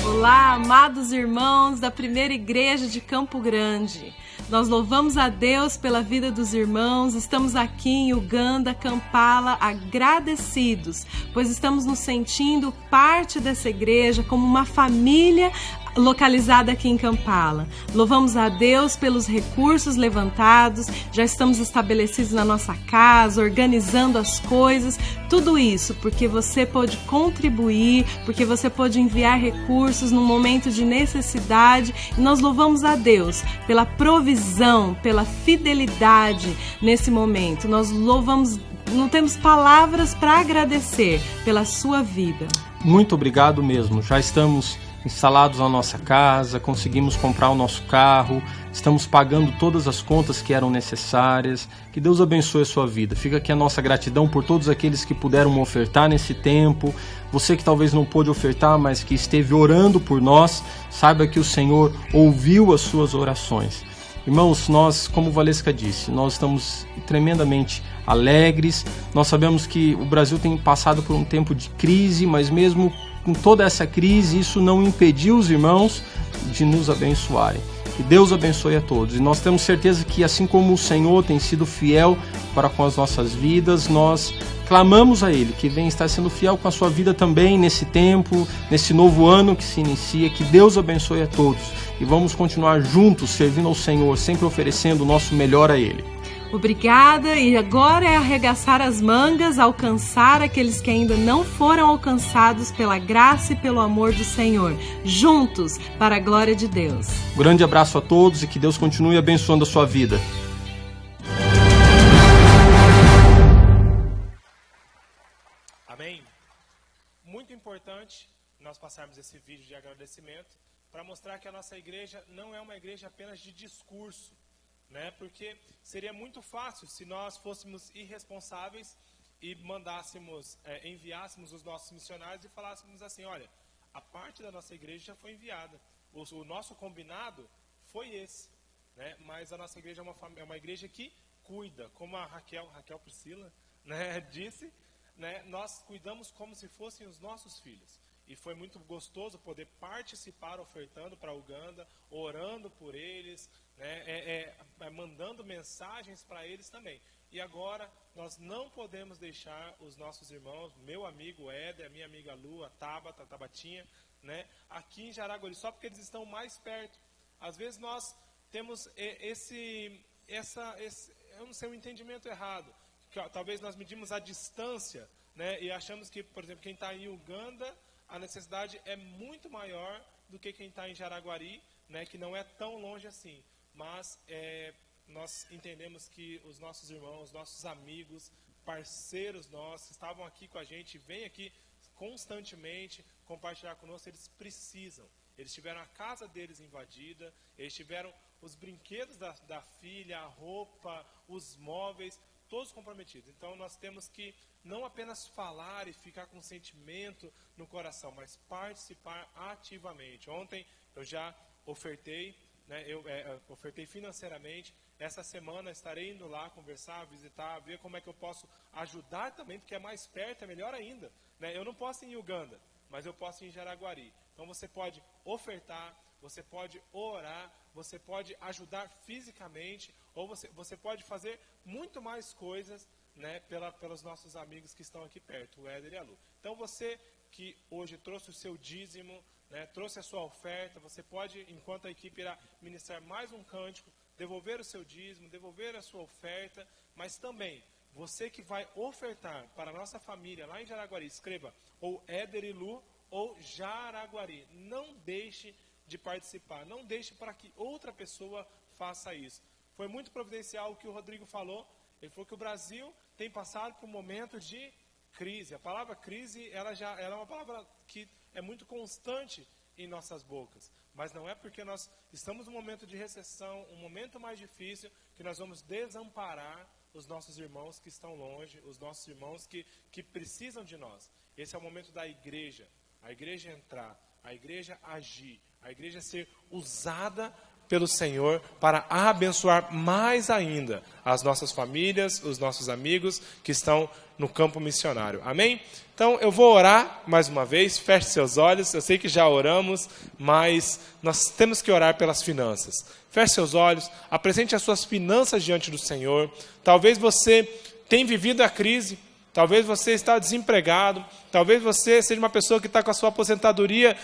Olá, amados irmãos da Primeira Igreja de Campo Grande. Nós louvamos a Deus pela vida dos irmãos. Estamos aqui em Uganda, Kampala, agradecidos, pois estamos nos sentindo parte dessa igreja, como uma família localizada aqui em Kampala. Louvamos a Deus pelos recursos levantados, já estamos estabelecidos na nossa casa, organizando as coisas, tudo isso porque você pôde contribuir, porque você pôde enviar recursos num momento de necessidade, e nós louvamos a Deus pela provisão, pela fidelidade nesse momento. Nós louvamos, não temos palavras para agradecer pela sua vida. Muito obrigado mesmo, já estamos instalados na nossa casa, conseguimos comprar o nosso carro, estamos pagando todas as contas que eram necessárias. Que Deus abençoe a sua vida. Fica aqui a nossa gratidão por todos aqueles que puderam ofertar nesse tempo. Você que talvez não pôde ofertar, mas que esteve orando por nós, saiba que o Senhor ouviu as suas orações. Irmãos, nós, como Valesca disse, nós estamos tremendamente alegres. Nós sabemos que o Brasil tem passado por um tempo de crise, mas mesmo com toda essa crise, isso não impediu os irmãos de nos abençoarem. Que Deus abençoe a todos. E nós temos certeza que, assim como o Senhor tem sido fiel para com as nossas vidas, nós clamamos a Ele que venha estar sendo fiel com a sua vida também nesse tempo, nesse novo ano que se inicia. Que Deus abençoe a todos. E vamos continuar juntos servindo ao Senhor, sempre oferecendo o nosso melhor a Ele. Obrigada, e agora é arregaçar as mangas, alcançar aqueles que ainda não foram alcançados pela graça e pelo amor do Senhor, juntos, para a glória de Deus. Grande abraço a todos e que Deus continue abençoando a sua vida. Amém? Muito importante nós passarmos esse vídeo de agradecimento para mostrar que a nossa igreja não é uma igreja apenas de discurso, né? Porque seria muito fácil se nós fôssemos irresponsáveis e enviássemos os nossos missionários e falássemos assim: olha, a parte da nossa igreja já foi enviada, o nosso combinado foi esse, né? Mas a nossa igreja é uma igreja que cuida, como a Raquel Priscila, né, disse, né? Nós cuidamos como se fossem os nossos filhos. E foi muito gostoso poder participar ofertando para Uganda, orando por eles, né, mandando mensagens para eles também. E agora nós não podemos deixar os nossos irmãos, meu amigo Éder, a minha amiga Lu, a Tabata, a Tabatinha, né, aqui em Jaraguari, só porque eles estão mais perto. Às vezes nós temos eu não sei, um entendimento errado. Que, talvez nós medimos a distância, né, e achamos que, por exemplo, quem está em Uganda, a necessidade é muito maior do que quem está em Jaraguari, né, que não é tão longe assim. Mas nós entendemos que os nossos irmãos, nossos amigos, parceiros nossos, estavam aqui com a gente, vêm aqui constantemente compartilhar conosco, eles precisam. Eles tiveram a casa deles invadida, eles tiveram os brinquedos da filha, a roupa, os móveis, todos comprometidos. Então nós temos que não apenas falar e ficar com sentimento no coração, mas participar ativamente. Ontem eu já ofertei, né, ofertei financeiramente. Essa semana estarei indo lá conversar, visitar, ver como é que eu posso ajudar também, porque é mais perto, é melhor ainda, né? Eu não posso ir em Uganda, mas eu posso ir em Jaraguari. Então você pode ofertar, você pode orar, você pode ajudar fisicamente, ou você pode fazer muito mais coisas, né, pelos nossos amigos que estão aqui perto, o Éder e a Lu. Então você que hoje trouxe o seu dízimo, né, trouxe a sua oferta, você pode, enquanto a equipe irá ministrar mais um cântico, devolver o seu dízimo, devolver a sua oferta, mas também você que vai ofertar para a nossa família lá em Jaraguari, escreva ou Éder e Lu ou Jaraguari. Não deixe de participar, não deixe para que outra pessoa faça isso. Foi muito providencial o que o Rodrigo falou. Ele falou que o Brasil tem passado por um momento de crise. A palavra crise, ela é uma palavra que é muito constante em nossas bocas. Mas não é porque nós estamos num momento de recessão, um momento mais difícil, que nós vamos desamparar os nossos irmãos que estão longe, os nossos irmãos que precisam de nós. Esse é o momento da igreja. A igreja entrar, a igreja agir, a igreja ser usada pelo Senhor para abençoar mais ainda as nossas famílias, os nossos amigos que estão no campo missionário. Amém? Então eu vou orar mais uma vez, feche seus olhos, eu sei que já oramos, mas nós temos que orar pelas finanças. Feche seus olhos, apresente as suas finanças diante do Senhor. Talvez você tenha vivido a crise, talvez você está desempregado, talvez você seja uma pessoa que está com a sua aposentadoria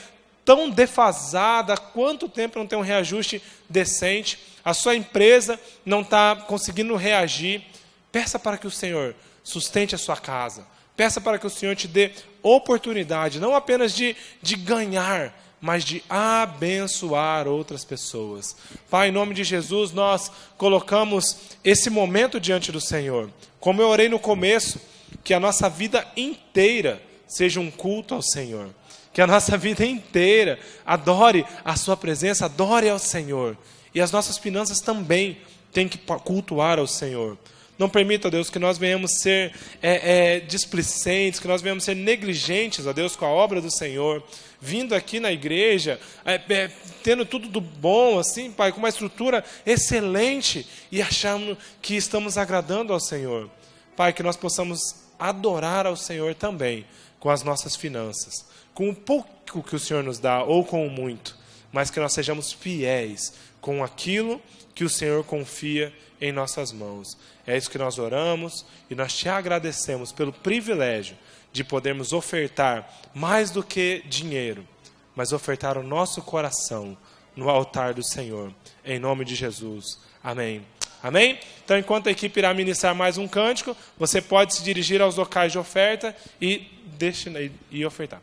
tão defasada, há quanto tempo não tem um reajuste decente, a sua empresa não está conseguindo reagir. Peça para que o Senhor sustente a sua casa, peça para que o Senhor te dê oportunidade, não apenas de ganhar, mas de abençoar outras pessoas. Pai, em nome de Jesus, nós colocamos esse momento diante do Senhor. Como eu orei no começo, que a nossa vida inteira seja um culto ao Senhor. Que a nossa vida inteira adore a sua presença, adore ao Senhor. E as nossas finanças também têm que cultuar ao Senhor. Não permita, ó Deus, que nós venhamos ser displicentes, que nós venhamos ser negligentes, ó Deus, com a obra do Senhor. Vindo aqui na igreja, tendo tudo do bom, assim, Pai, com uma estrutura excelente, e achando que estamos agradando ao Senhor. Pai, que nós possamos adorar ao Senhor também, com as nossas finanças, com o pouco que o Senhor nos dá, ou com o muito, mas que nós sejamos fiéis com aquilo que o Senhor confia em nossas mãos. É isso que nós oramos, e nós te agradecemos pelo privilégio de podermos ofertar mais do que dinheiro, mas ofertar o nosso coração no altar do Senhor, em nome de Jesus. Amém. Amém? Então, enquanto a equipe irá ministrar mais um cântico, você pode se dirigir aos locais de oferta e ofertar.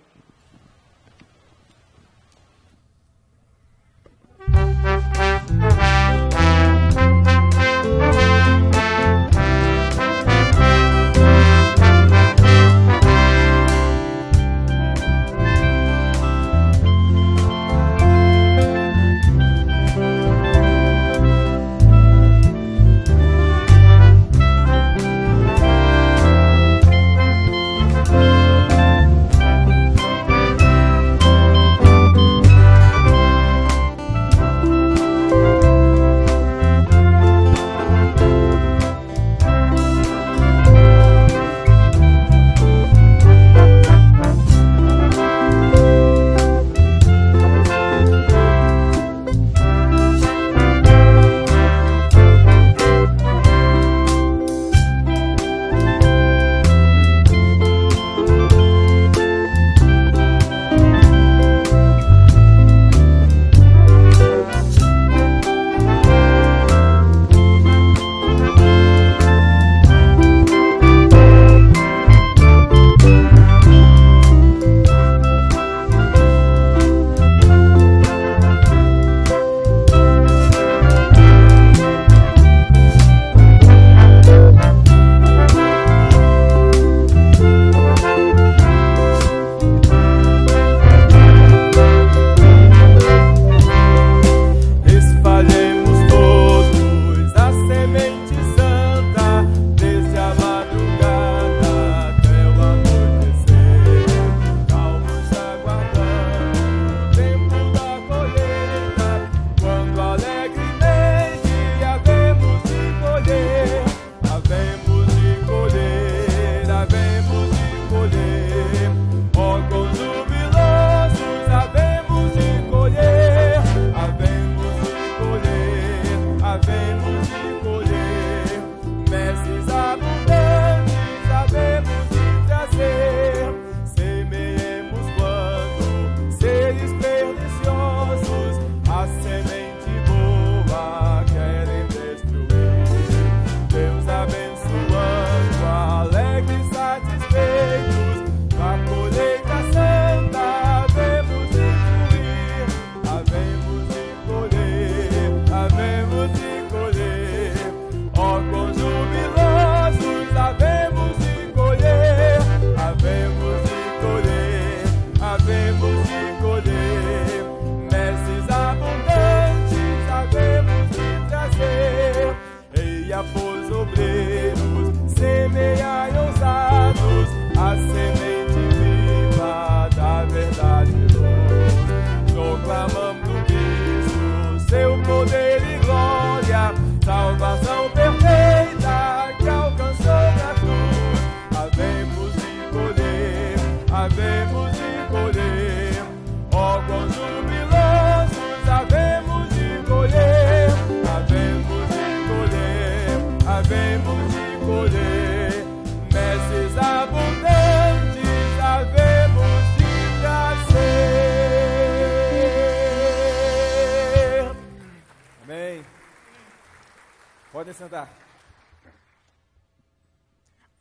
Podem sentar.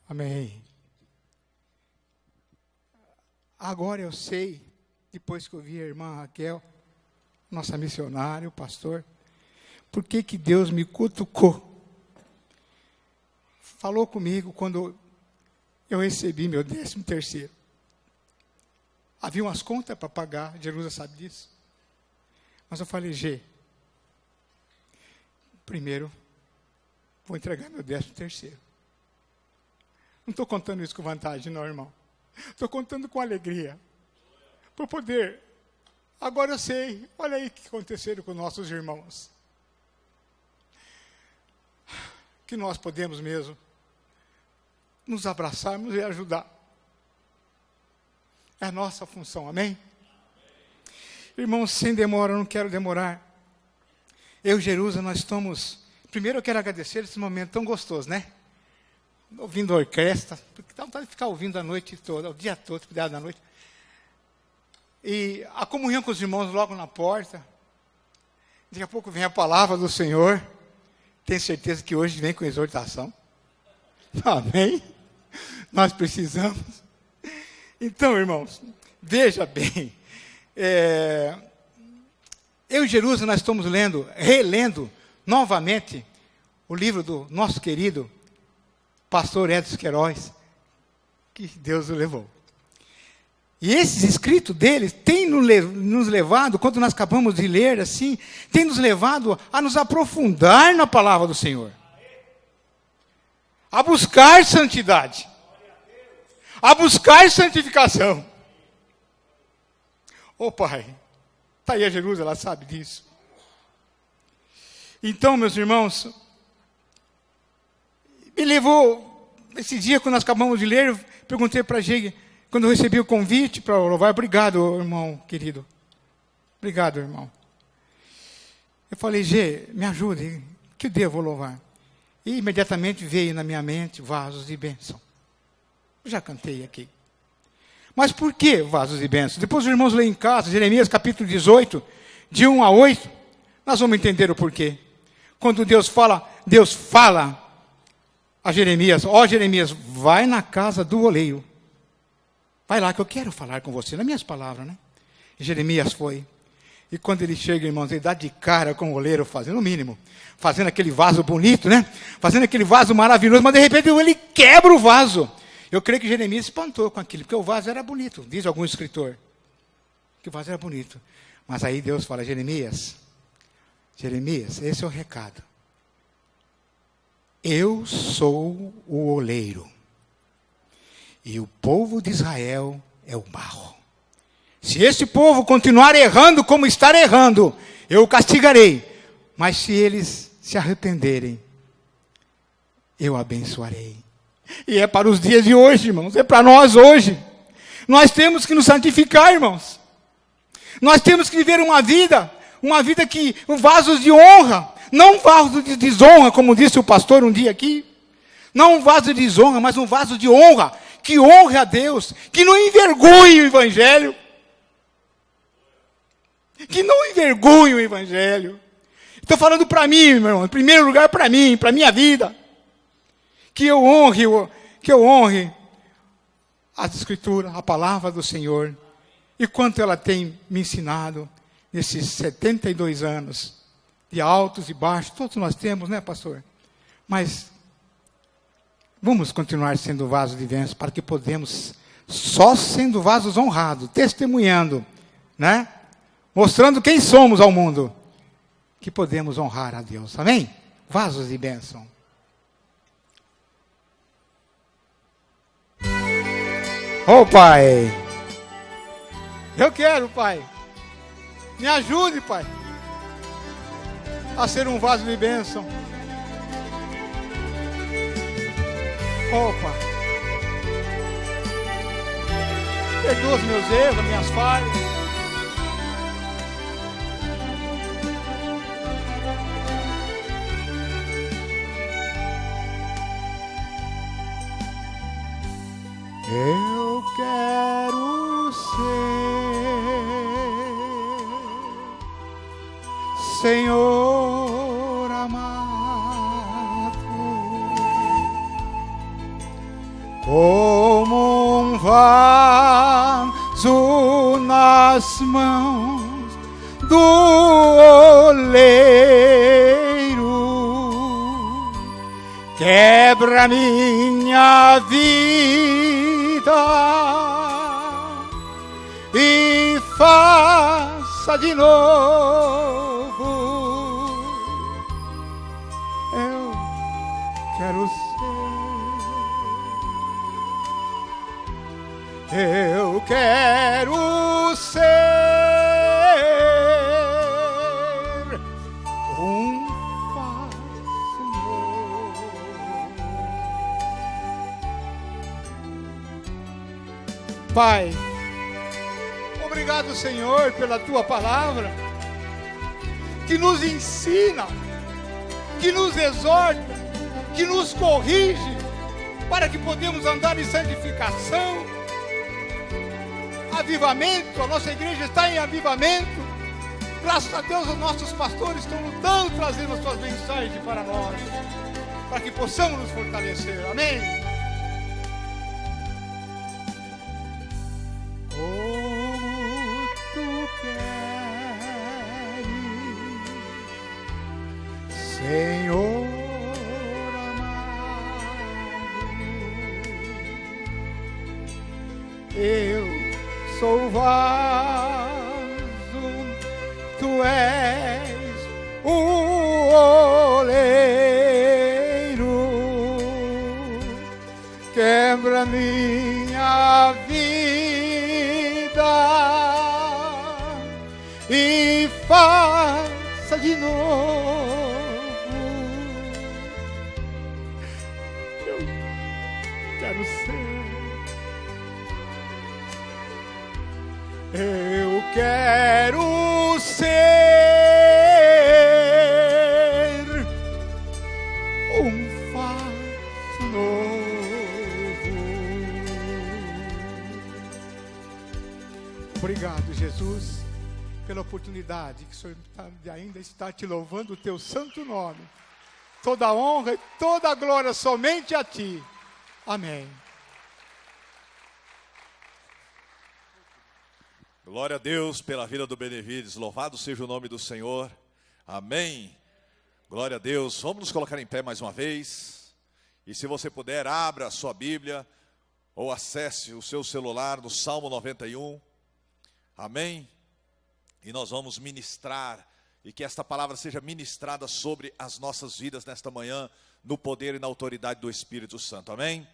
Amém. Agora eu sei, depois que eu vi a irmã Raquel, nossa missionária, o pastor, por que Deus me cutucou. Falou comigo quando eu recebi meu 13º. Havia umas contas para pagar, Jerusa sabe disso. Mas eu falei, G, primeiro, vou entregar meu 13º. Não estou contando isso com vantagem, não, irmão. Estou contando com alegria. Por poder. Agora eu sei. Olha aí o que aconteceu com nossos irmãos. Que nós podemos mesmo nos abraçarmos e ajudar. É a nossa função, amém? Irmãos, sem demora, eu não quero demorar. Eu e Jerusa, nós estamos... Primeiro eu quero agradecer esse momento tão gostoso, né? Ouvindo a orquestra, porque dá vontade de ficar ouvindo a noite toda, o dia todo, se puder da noite. E a comunhão com os irmãos logo na porta. Daqui a pouco vem a palavra do Senhor. Tenho certeza que hoje vem com exortação. Amém? Nós precisamos. Então, irmãos, veja bem. Eu e Jerusa, nós estamos relendo novamente o livro do nosso querido pastor Edson Queiroz, que Deus o levou. E esses escritos dele têm nos levado, quando nós acabamos de ler assim, tem nos levado a nos aprofundar na palavra do Senhor. A buscar santidade. A buscar santificação. Ô Pai, está aí a Jerusa, ela sabe disso. Então, meus irmãos, me levou, esse dia, quando nós acabamos de ler, eu perguntei para a Gê, quando eu recebi o convite para louvar, obrigado, irmão querido. Obrigado, irmão. Eu falei, Gê, me ajude, que dia eu vou louvar? E imediatamente veio na minha mente vasos de bênção. Eu já cantei aqui. Mas por que vasos de bênção? Depois os irmãos leem em casa, Jeremias capítulo 18, de 1 a 8, nós vamos entender o porquê. Quando Deus fala a Jeremias, Jeremias, vai na casa do oleiro. Vai lá que eu quero falar com você, nas minhas palavras, né? E Jeremias foi. E quando ele chega, irmãos, ele dá de cara com o oleiro, fazendo o mínimo. Fazendo aquele vaso bonito, né? Fazendo aquele vaso maravilhoso, mas de repente ele quebra o vaso. Eu creio que Jeremias se espantou com aquilo, porque o vaso era bonito, diz algum escritor. Que o vaso era bonito. Mas aí Deus fala, Jeremias, esse é o recado. Eu sou o oleiro. E o povo de Israel é o barro. Se esse povo continuar errando como está errando, eu o castigarei. Mas se eles se arrependerem, eu abençoarei. E é para os dias de hoje, irmãos. É para nós hoje. Nós temos que nos santificar, irmãos. Nós temos que viver uma vida que, vasos de honra, não vaso de desonra, como disse o pastor um dia aqui. Não um vaso de desonra, mas um vaso de honra, que honre a Deus, que não envergonhe o Evangelho. Que não envergonhe o Evangelho. Estou falando para mim, meu irmão, em primeiro lugar para mim, para a minha vida. Que eu honre as Escrituras, a palavra do Senhor. E quanto ela tem me ensinado nesses 72 anos, de altos e baixos, todos nós temos, né, pastor? Mas vamos continuar sendo vasos de bênção, para que podemos, só sendo vasos honrados, testemunhando, né? Mostrando quem somos ao mundo, que podemos honrar a Deus, amém? Vasos de bênção. Oh, Pai, eu quero, Pai, me ajude, Pai, a ser um vaso de bênção. Oh, Pai, perdoa os meus erros, as minhas falhas. Eu quero ser, Senhor amado, como um vaso nas mãos do oleiro. Quebra minha vida e faça de novo. Eu quero ser Eu quero ser um Senhor. Pai, obrigado, Senhor, pela tua palavra, que nos ensina, que nos exorta, que nos corrige, para que podemos andar em santificação, avivamento. A nossa igreja está em avivamento. Graças a Deus, os nossos pastores estão lutando, trazendo as suas mensagens para nós, para que possamos nos fortalecer. Amém. Como tu queres, Senhor amado, eu sou vaso, tu és o oleiro, quebra minha vida e faça de novo. Eu quero ser. Eu quero ser um vaso novo. Obrigado, Jesus, pela oportunidade que o Senhor ainda está te louvando o teu santo nome. Toda honra e toda glória somente a ti. Amém. Glória a Deus pela vida do Benevides, louvado seja o nome do Senhor, amém. Glória a Deus, vamos nos colocar em pé mais uma vez, e se você puder, abra a sua Bíblia, ou acesse o seu celular no Salmo 91, amém. E nós vamos ministrar, e que esta palavra seja ministrada sobre as nossas vidas nesta manhã, no poder e na autoridade do Espírito Santo, amém.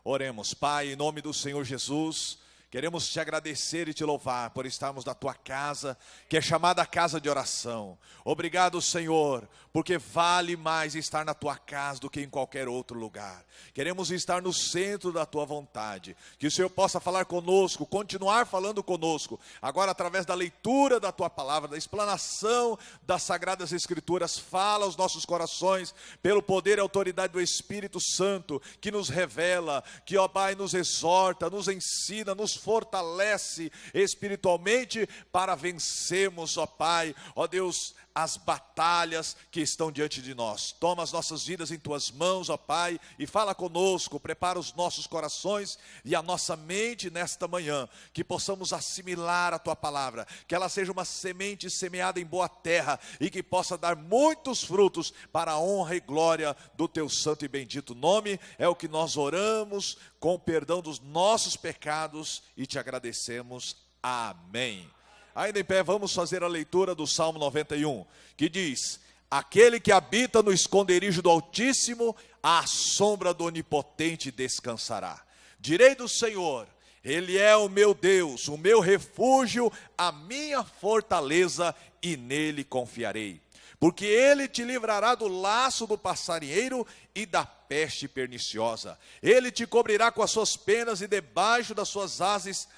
Oremos. Pai, em nome do Senhor Jesus, queremos te agradecer e te louvar por estarmos na tua casa, que é chamada a casa de oração. Obrigado, Senhor, porque vale mais estar na tua casa do que em qualquer outro lugar. Queremos estar no centro da tua vontade. Que o Senhor possa falar conosco, continuar falando conosco, agora através da leitura da tua palavra, da explanação das Sagradas Escrituras. Fala aos nossos corações, pelo poder e autoridade do Espírito Santo, que nos revela, que, ó Pai, nos exorta, nos ensina, nos fortalece espiritualmente para vencermos, ó Pai, ó Deus, as batalhas que estão diante de nós. Toma as nossas vidas em tuas mãos, ó Pai, e fala conosco, prepara os nossos corações e a nossa mente nesta manhã, que possamos assimilar a tua palavra, que ela seja uma semente semeada em boa terra e que possa dar muitos frutos para a honra e glória do teu santo e bendito nome. É o que nós oramos com o perdão dos nossos pecados e te agradecemos. Amém. Ainda em pé, vamos fazer a leitura do Salmo 91, que diz: aquele que habita no esconderijo do Altíssimo, à sombra do Onipotente descansará. Direi do Senhor, Ele é o meu Deus, o meu refúgio, a minha fortaleza, e nele confiarei. Porque Ele te livrará do laço do passarinheiro e da peste perniciosa. Ele te cobrirá com as suas penas e debaixo das suas asas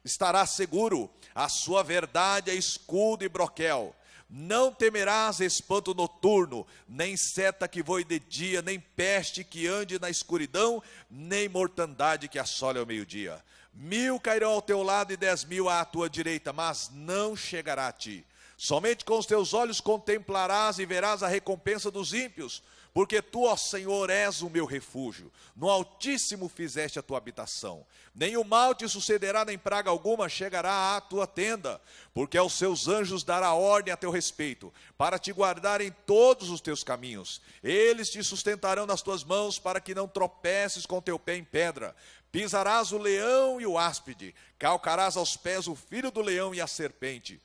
estará seguro. A sua verdade é escudo e broquel. Não temerás espanto noturno, nem seta que voe de dia, nem peste que ande na escuridão, nem mortandade que assole ao meio-dia. 1000 cairão ao teu lado e 10.000 à tua direita, mas não chegará a ti. Somente com os teus olhos contemplarás e verás a recompensa dos ímpios, porque tu, ó Senhor, és o meu refúgio. No Altíssimo fizeste a tua habitação. Nem mal te sucederá, nem praga alguma chegará à tua tenda, porque aos seus anjos dará ordem a teu respeito, para te guardar em todos os teus caminhos. Eles te sustentarão nas tuas mãos, para que não tropeces com teu pé em pedra. Pisarás o leão e o áspide, calcarás aos pés o filho do leão e a serpente.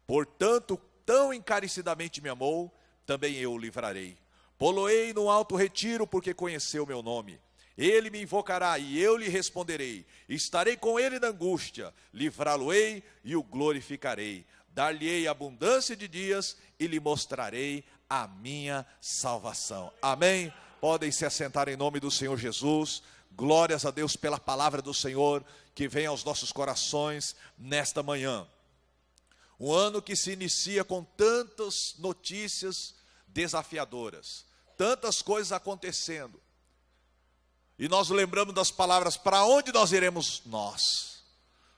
Portanto, tão encarecidamente me amou, também eu o livrarei. Poloei no alto retiro, porque conheceu meu nome. Ele me invocará e eu lhe responderei. Estarei com ele na angústia, livrá-lo-ei e o glorificarei. Dar-lhe-ei abundância de dias e lhe mostrarei a minha salvação. Amém? Podem se assentar em nome do Senhor Jesus. Glórias a Deus pela palavra do Senhor que vem aos nossos corações nesta manhã. Um ano que se inicia com tantas notícias desafiadoras, tantas coisas acontecendo. E nós lembramos das palavras: para onde nós iremos? Nós,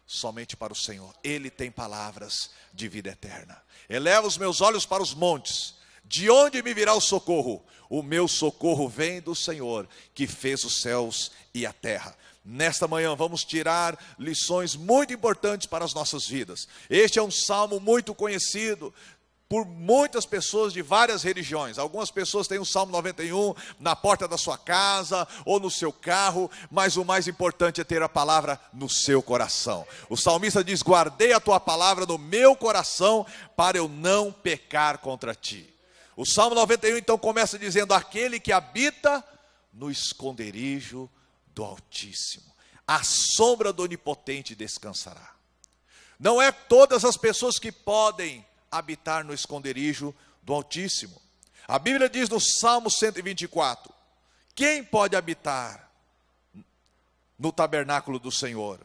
somente para o Senhor. Ele tem palavras de vida eterna. Eleva os meus olhos para os montes. De onde me virá o socorro? O meu socorro vem do Senhor, que fez os céus e a terra. Nesta manhã vamos tirar lições muito importantes para as nossas vidas. Este é um salmo muito conhecido por muitas pessoas de várias religiões. Algumas pessoas têm o Salmo 91 na porta da sua casa ou no seu carro, mas o mais importante é ter a palavra no seu coração. O salmista diz: guardei a tua palavra no meu coração para eu não pecar contra ti. O Salmo 91 então começa dizendo: aquele que habita no esconderijo do Altíssimo, à sombra do Onipotente descansará. Não é todas as pessoas que podem habitar no esconderijo do Altíssimo. A Bíblia diz no Salmo 124: quem pode habitar no tabernáculo do Senhor?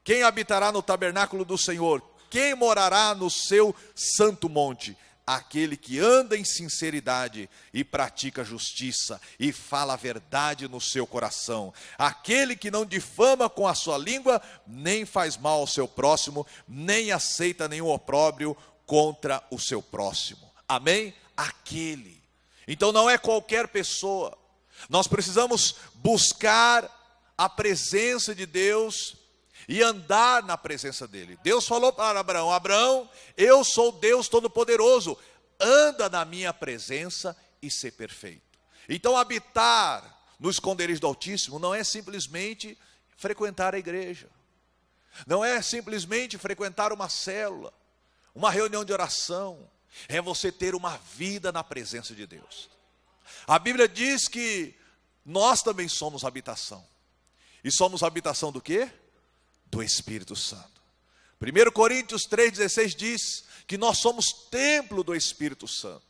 Quem habitará no tabernáculo do Senhor? Quem morará no seu santo monte? Aquele que anda em sinceridade e pratica justiça e fala a verdade no seu coração. Aquele que não difama com a sua língua, nem faz mal ao seu próximo, nem aceita nenhum opróbrio contra o seu próximo. Amém? Aquele. Então não é qualquer pessoa. Nós precisamos buscar a presença de Deus e andar na presença dele. Deus falou para Abraão: Abraão, eu sou Deus Todo-Poderoso, anda na minha presença e ser perfeito. Então habitar no esconderijo do Altíssimo não é simplesmente frequentar a igreja, não é simplesmente frequentar uma célula, uma reunião de oração, é você ter uma vida na presença de Deus. A Bíblia diz que nós também somos habitação. E somos habitação do quê? Do Espírito Santo. 1 Coríntios 3,16 diz que nós somos templo do Espírito Santo.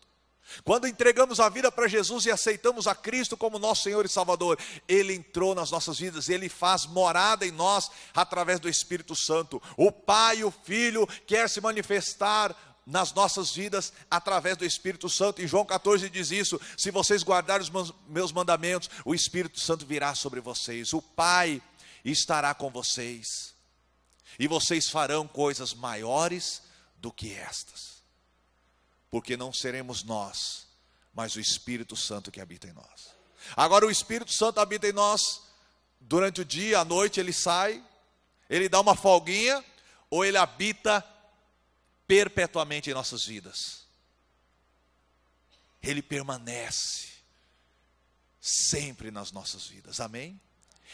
Quando entregamos a vida para Jesus e aceitamos a Cristo como nosso Senhor e Salvador, Ele entrou nas nossas vidas, Ele faz morada em nós através do Espírito Santo. O Pai e o Filho quer se manifestar nas nossas vidas através do Espírito Santo. Em João 14 diz isso: se vocês guardarem os meus mandamentos, o Espírito Santo virá sobre vocês. O Pai estará com vocês, e vocês farão coisas maiores do que estas, porque não seremos nós, mas o Espírito Santo que habita em nós. Agora o Espírito Santo habita em nós durante o dia, à noite ele sai, ele dá uma folguinha, ou ele habita perpetuamente em nossas vidas? Ele permanece sempre nas nossas vidas, amém?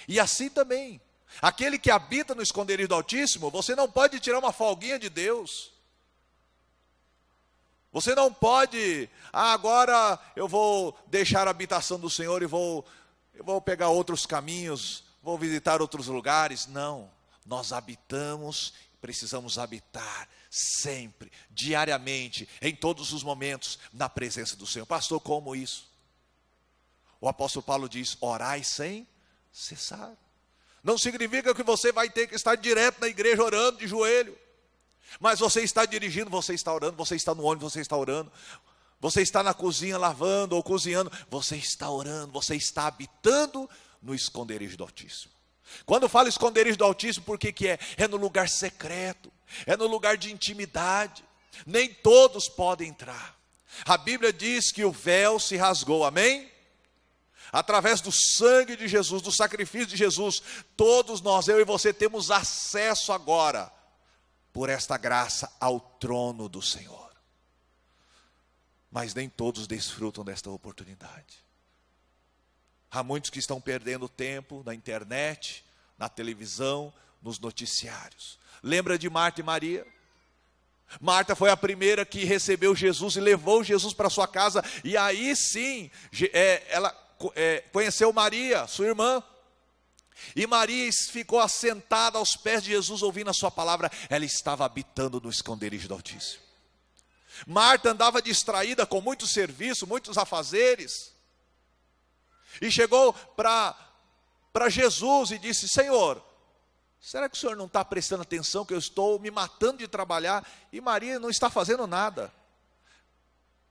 E assim também, aquele que habita no esconderijo do Altíssimo, você não pode tirar uma folguinha de Deus. Você não pode: agora eu vou deixar a habitação do Senhor e eu vou pegar outros caminhos, vou visitar outros lugares. Não, nós habitamos, precisamos habitar sempre, diariamente, em todos os momentos, na presença do Senhor. Pastor, como isso? O apóstolo Paulo diz: orai sem cessar. Não significa que você vai ter que estar direto na igreja orando de joelho, mas você está dirigindo, você está orando, você está no ônibus, você está orando, você está na cozinha lavando ou cozinhando, você está orando, você está habitando no esconderijo do Altíssimo. Quando fala esconderijo do Altíssimo, por que é? É no lugar secreto, é no lugar de intimidade, nem todos podem entrar. A Bíblia diz que o véu se rasgou, amém? Através do sangue de Jesus, do sacrifício de Jesus, todos nós, eu e você, temos acesso agora, por esta graça, ao trono do Senhor. Mas nem todos desfrutam desta oportunidade. Há muitos que estão perdendo tempo na internet, na televisão, nos noticiários. Lembra de Marta e Maria? Marta foi a primeira que recebeu Jesus e levou Jesus para sua casa. E aí sim, ela conheceu Maria, sua irmã. E Maria ficou assentada aos pés de Jesus, ouvindo a sua palavra. Ela estava habitando no esconderijo do Altíssimo. Marta andava distraída com muito serviço, muitos afazeres. E chegou para Jesus e disse: Senhor, será que o Senhor não está prestando atenção que eu estou me matando de trabalhar e Maria não está fazendo nada?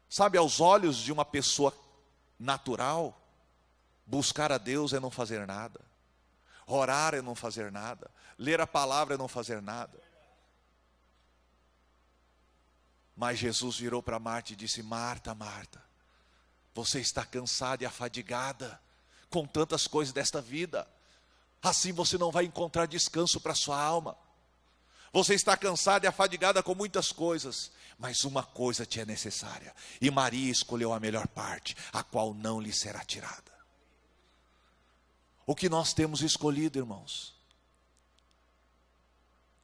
Sabe, aos olhos de uma pessoa natural, buscar a Deus é não fazer nada. Orar é não fazer nada. Ler a palavra é não fazer nada. Mas Jesus virou para Marta e disse: Marta, Marta, você está cansada e afadigada com tantas coisas desta vida. Assim você não vai encontrar descanso para a sua alma. Você está cansada e afadigada com muitas coisas, mas uma coisa te é necessária. E Maria escolheu a melhor parte, a qual não lhe será tirada. O que nós temos escolhido, irmãos?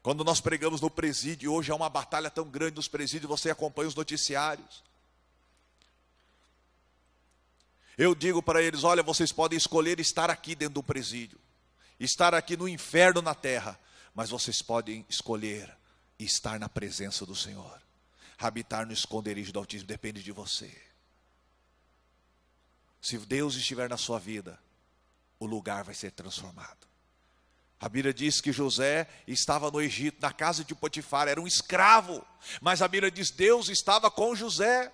Quando nós pregamos no presídio, hoje há uma batalha tão grande nos presídios, você acompanha os noticiários. Eu digo para eles: olha, vocês podem escolher estar aqui dentro do presídio, estar aqui no inferno na terra, mas vocês podem escolher estar na presença do Senhor. Habitar no esconderijo do Altíssimo depende de você. Se Deus estiver na sua vida, o lugar vai ser transformado. A Bíblia diz que José estava no Egito, na casa de Potifar, era um escravo. Mas a Bíblia diz que Deus estava com José.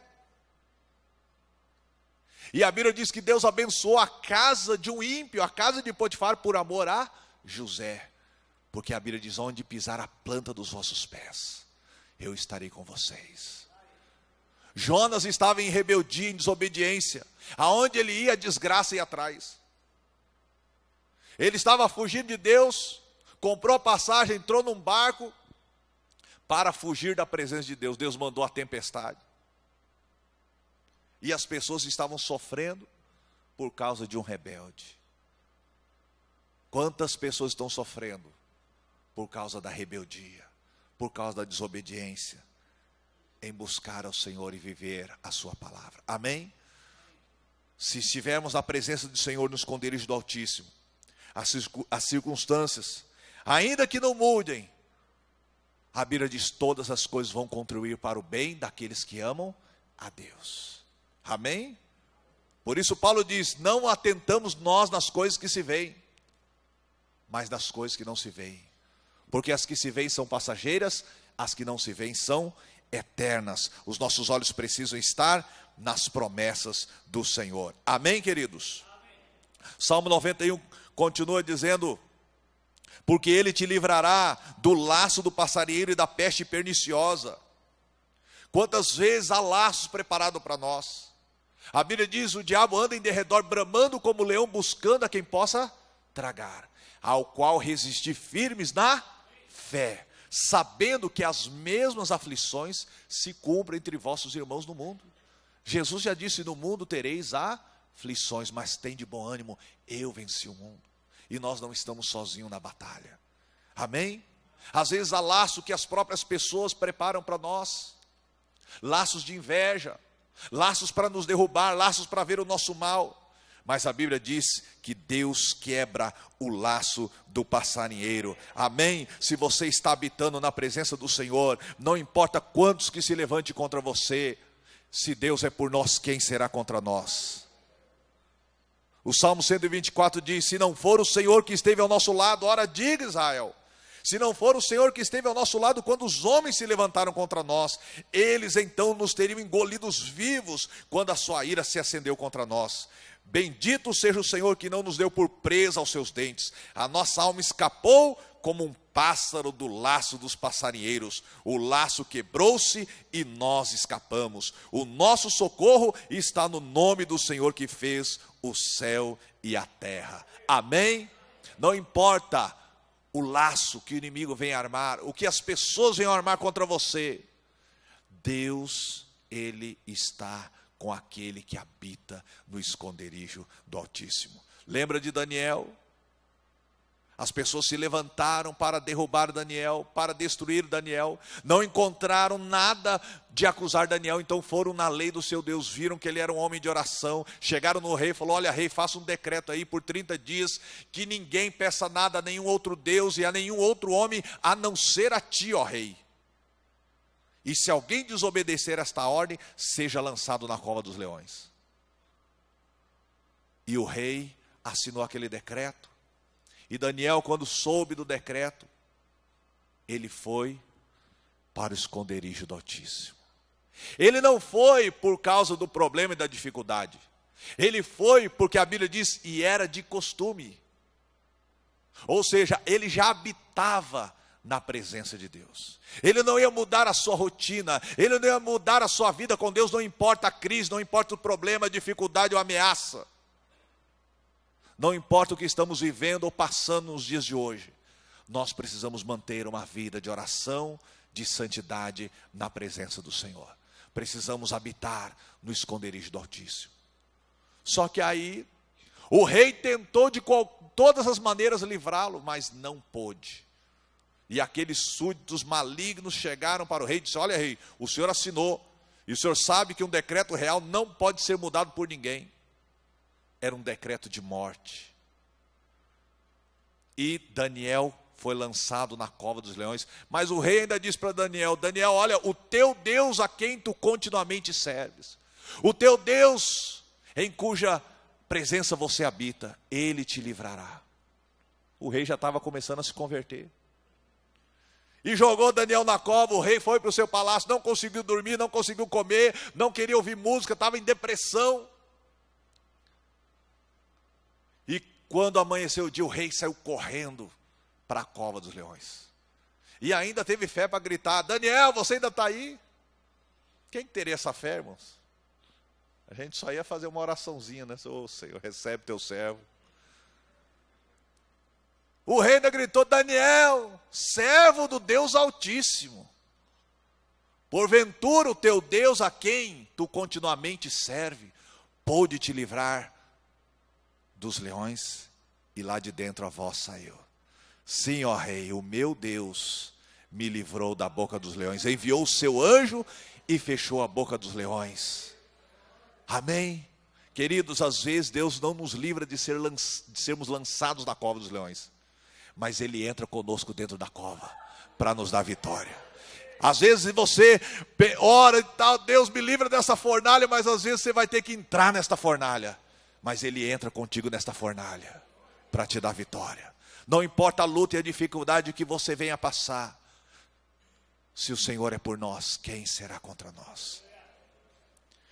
E a Bíblia diz que Deus abençoou a casa de um ímpio, a casa de Potifar, por amor a José. Porque a Bíblia diz: onde pisar a planta dos vossos pés, eu estarei com vocês. Jonas estava em rebeldia, em desobediência. Aonde ele ia, a desgraça ia atrás. Ele estava fugindo de Deus, comprou passagem, entrou num barco para fugir da presença de Deus. Deus mandou a tempestade. E as pessoas estavam sofrendo por causa de um rebelde. Quantas pessoas estão sofrendo por causa da rebeldia, por causa da desobediência, em buscar ao Senhor e viver a sua palavra? Amém? Se estivermos na presença do Senhor, no esconderijo do Altíssimo, as circunstâncias, ainda que não mudem, a Bíblia diz: todas as coisas vão contribuir para o bem daqueles que amam a Deus. Amém? Por isso Paulo diz: não atentamos nós nas coisas que se veem, mas nas coisas que não se veem. Porque as que se veem são passageiras, as que não se veem são eternas. Os nossos olhos precisam estar nas promessas do Senhor. Amém, queridos? Amém. Salmo 91 continua dizendo: porque Ele te livrará do laço do passarinheiro e da peste perniciosa. Quantas vezes há laços preparados para nós? A Bíblia diz: o diabo anda em derredor, bramando como leão, buscando a quem possa tragar. Ao qual resistir firmes na fé, sabendo que as mesmas aflições se cumprem entre vossos irmãos no mundo. Jesus já disse: no mundo tereis aflições, mas tem de bom ânimo, eu venci o mundo. E nós não estamos sozinhos na batalha. Amém? Às vezes há laço que as próprias pessoas preparam para nós, laços de inveja, laços para nos derrubar, laços para ver o nosso mal. Mas a Bíblia diz que Deus quebra o laço do passarinheiro. Amém? Se você está habitando na presença do Senhor, não importa quantos que se levante contra você, se Deus é por nós, quem será contra nós? O Salmo 124 diz: se não for o Senhor que esteve ao nosso lado, ora diga Israel, se não for o Senhor que esteve ao nosso lado quando os homens se levantaram contra nós, eles então nos teriam engolidos vivos quando a sua ira se acendeu contra nós. Bendito seja o Senhor que não nos deu por presa aos seus dentes. A nossa alma escapou como um pássaro do laço dos passarinheiros. O laço quebrou-se e nós escapamos. O nosso socorro está no nome do Senhor que fez o céu e a terra. Amém? Não importa o laço que o inimigo vem armar, o que as pessoas venham armar contra você, Deus, Ele está com aquele que habita no esconderijo do Altíssimo. Lembra de Daniel? As pessoas se levantaram para derrubar Daniel, para destruir Daniel. Não encontraram nada de acusar Daniel, então foram na lei do seu Deus, viram que ele era um homem de oração. Chegaram no rei e falaram: olha, rei, faça um decreto aí por 30 dias, que ninguém peça nada a nenhum outro Deus e a nenhum outro homem, a não ser a ti, ó rei. E se alguém desobedecer esta ordem, seja lançado na cova dos leões. E o rei assinou aquele decreto. E Daniel, quando soube do decreto, ele foi para o esconderijo do Altíssimo. Ele não foi por causa do problema e da dificuldade. Ele foi porque a Bíblia diz, e era de costume. Ou seja, ele já habitava na presença de Deus. Ele não ia mudar a sua rotina, ele não ia mudar a sua vida com Deus, não importa a crise, não importa o problema, a dificuldade ou a ameaça. Não importa o que estamos vivendo ou passando nos dias de hoje, nós precisamos manter uma vida de oração, de santidade na presença do Senhor. Precisamos habitar no esconderijo do Altíssimo. Só que aí, o rei tentou de todas as maneiras livrá-lo, mas não pôde. E aqueles súditos malignos chegaram para o rei e disseram: olha, rei, o senhor assinou, e o senhor sabe que um decreto real não pode ser mudado por ninguém. Era um decreto de morte. E Daniel foi lançado na cova dos leões. Mas o rei ainda disse para Daniel: Daniel, olha, o teu Deus a quem tu continuamente serves, o teu Deus em cuja presença você habita, ele te livrará. O rei já estava começando a se converter. E jogou Daniel na cova. O rei foi para o seu palácio, não conseguiu dormir, não conseguiu comer, não queria ouvir música, estava em depressão. E quando amanheceu o dia, o rei saiu correndo para a cova dos leões. E ainda teve fé para gritar: Daniel, você ainda está aí? Quem teria essa fé, irmãos? A gente só ia fazer uma oraçãozinha, né? Ô Senhor, recebe teu servo. O rei ainda gritou: Daniel, servo do Deus Altíssimo, porventura o teu Deus a quem tu continuamente serve, pôde te livrar dos leões? E lá de dentro a voz saiu: sim, ó rei, o meu Deus me livrou da boca dos leões, enviou o seu anjo e fechou a boca dos leões. Amém? Queridos, às vezes Deus não nos livra de sermos lançados na cova dos leões, mas Ele entra conosco dentro da cova para nos dar vitória. Às vezes você ora e tal: Deus me livra dessa fornalha, mas às vezes você vai ter que entrar nesta fornalha. Mas Ele entra contigo nesta fornalha para te dar vitória. Não importa a luta e a dificuldade que você venha passar, se o Senhor é por nós, quem será contra nós?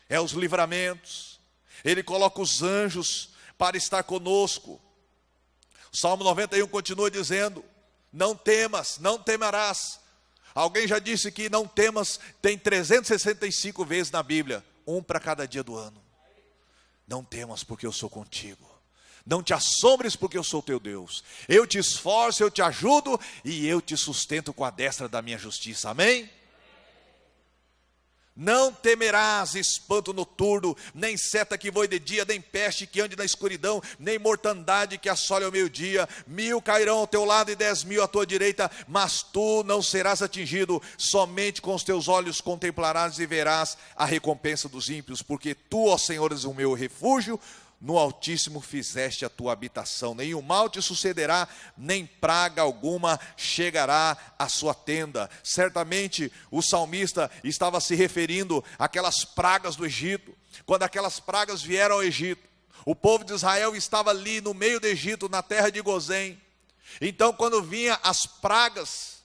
É os livramentos. Ele coloca os anjos para estar conosco. O Salmo 91 continua dizendo: não temas, não temerás. Alguém já disse que não temas tem 365 vezes na Bíblia, um para cada dia do ano. Não temas, porque eu sou contigo. Não te assombres, porque eu sou teu Deus. Eu te esforço, eu te ajudo e eu te sustento com a destra da minha justiça. Amém? Não temerás espanto noturno, nem seta que voe de dia, nem peste que ande na escuridão, nem mortandade que assole ao meio-dia. 1000 cairão ao teu lado e 10.000 à tua direita, mas tu não serás atingido. Somente com os teus olhos contemplarás e verás a recompensa dos ímpios, porque tu, ó Senhor, és o meu refúgio. No Altíssimo fizeste a tua habitação. Nenhum mal te sucederá, nem praga alguma chegará à sua tenda. Certamente o salmista estava se referindo àquelas pragas do Egito. Quando aquelas pragas vieram ao Egito, o povo de Israel estava ali no meio do Egito, na terra de Gozém. Então, quando vinha as pragas,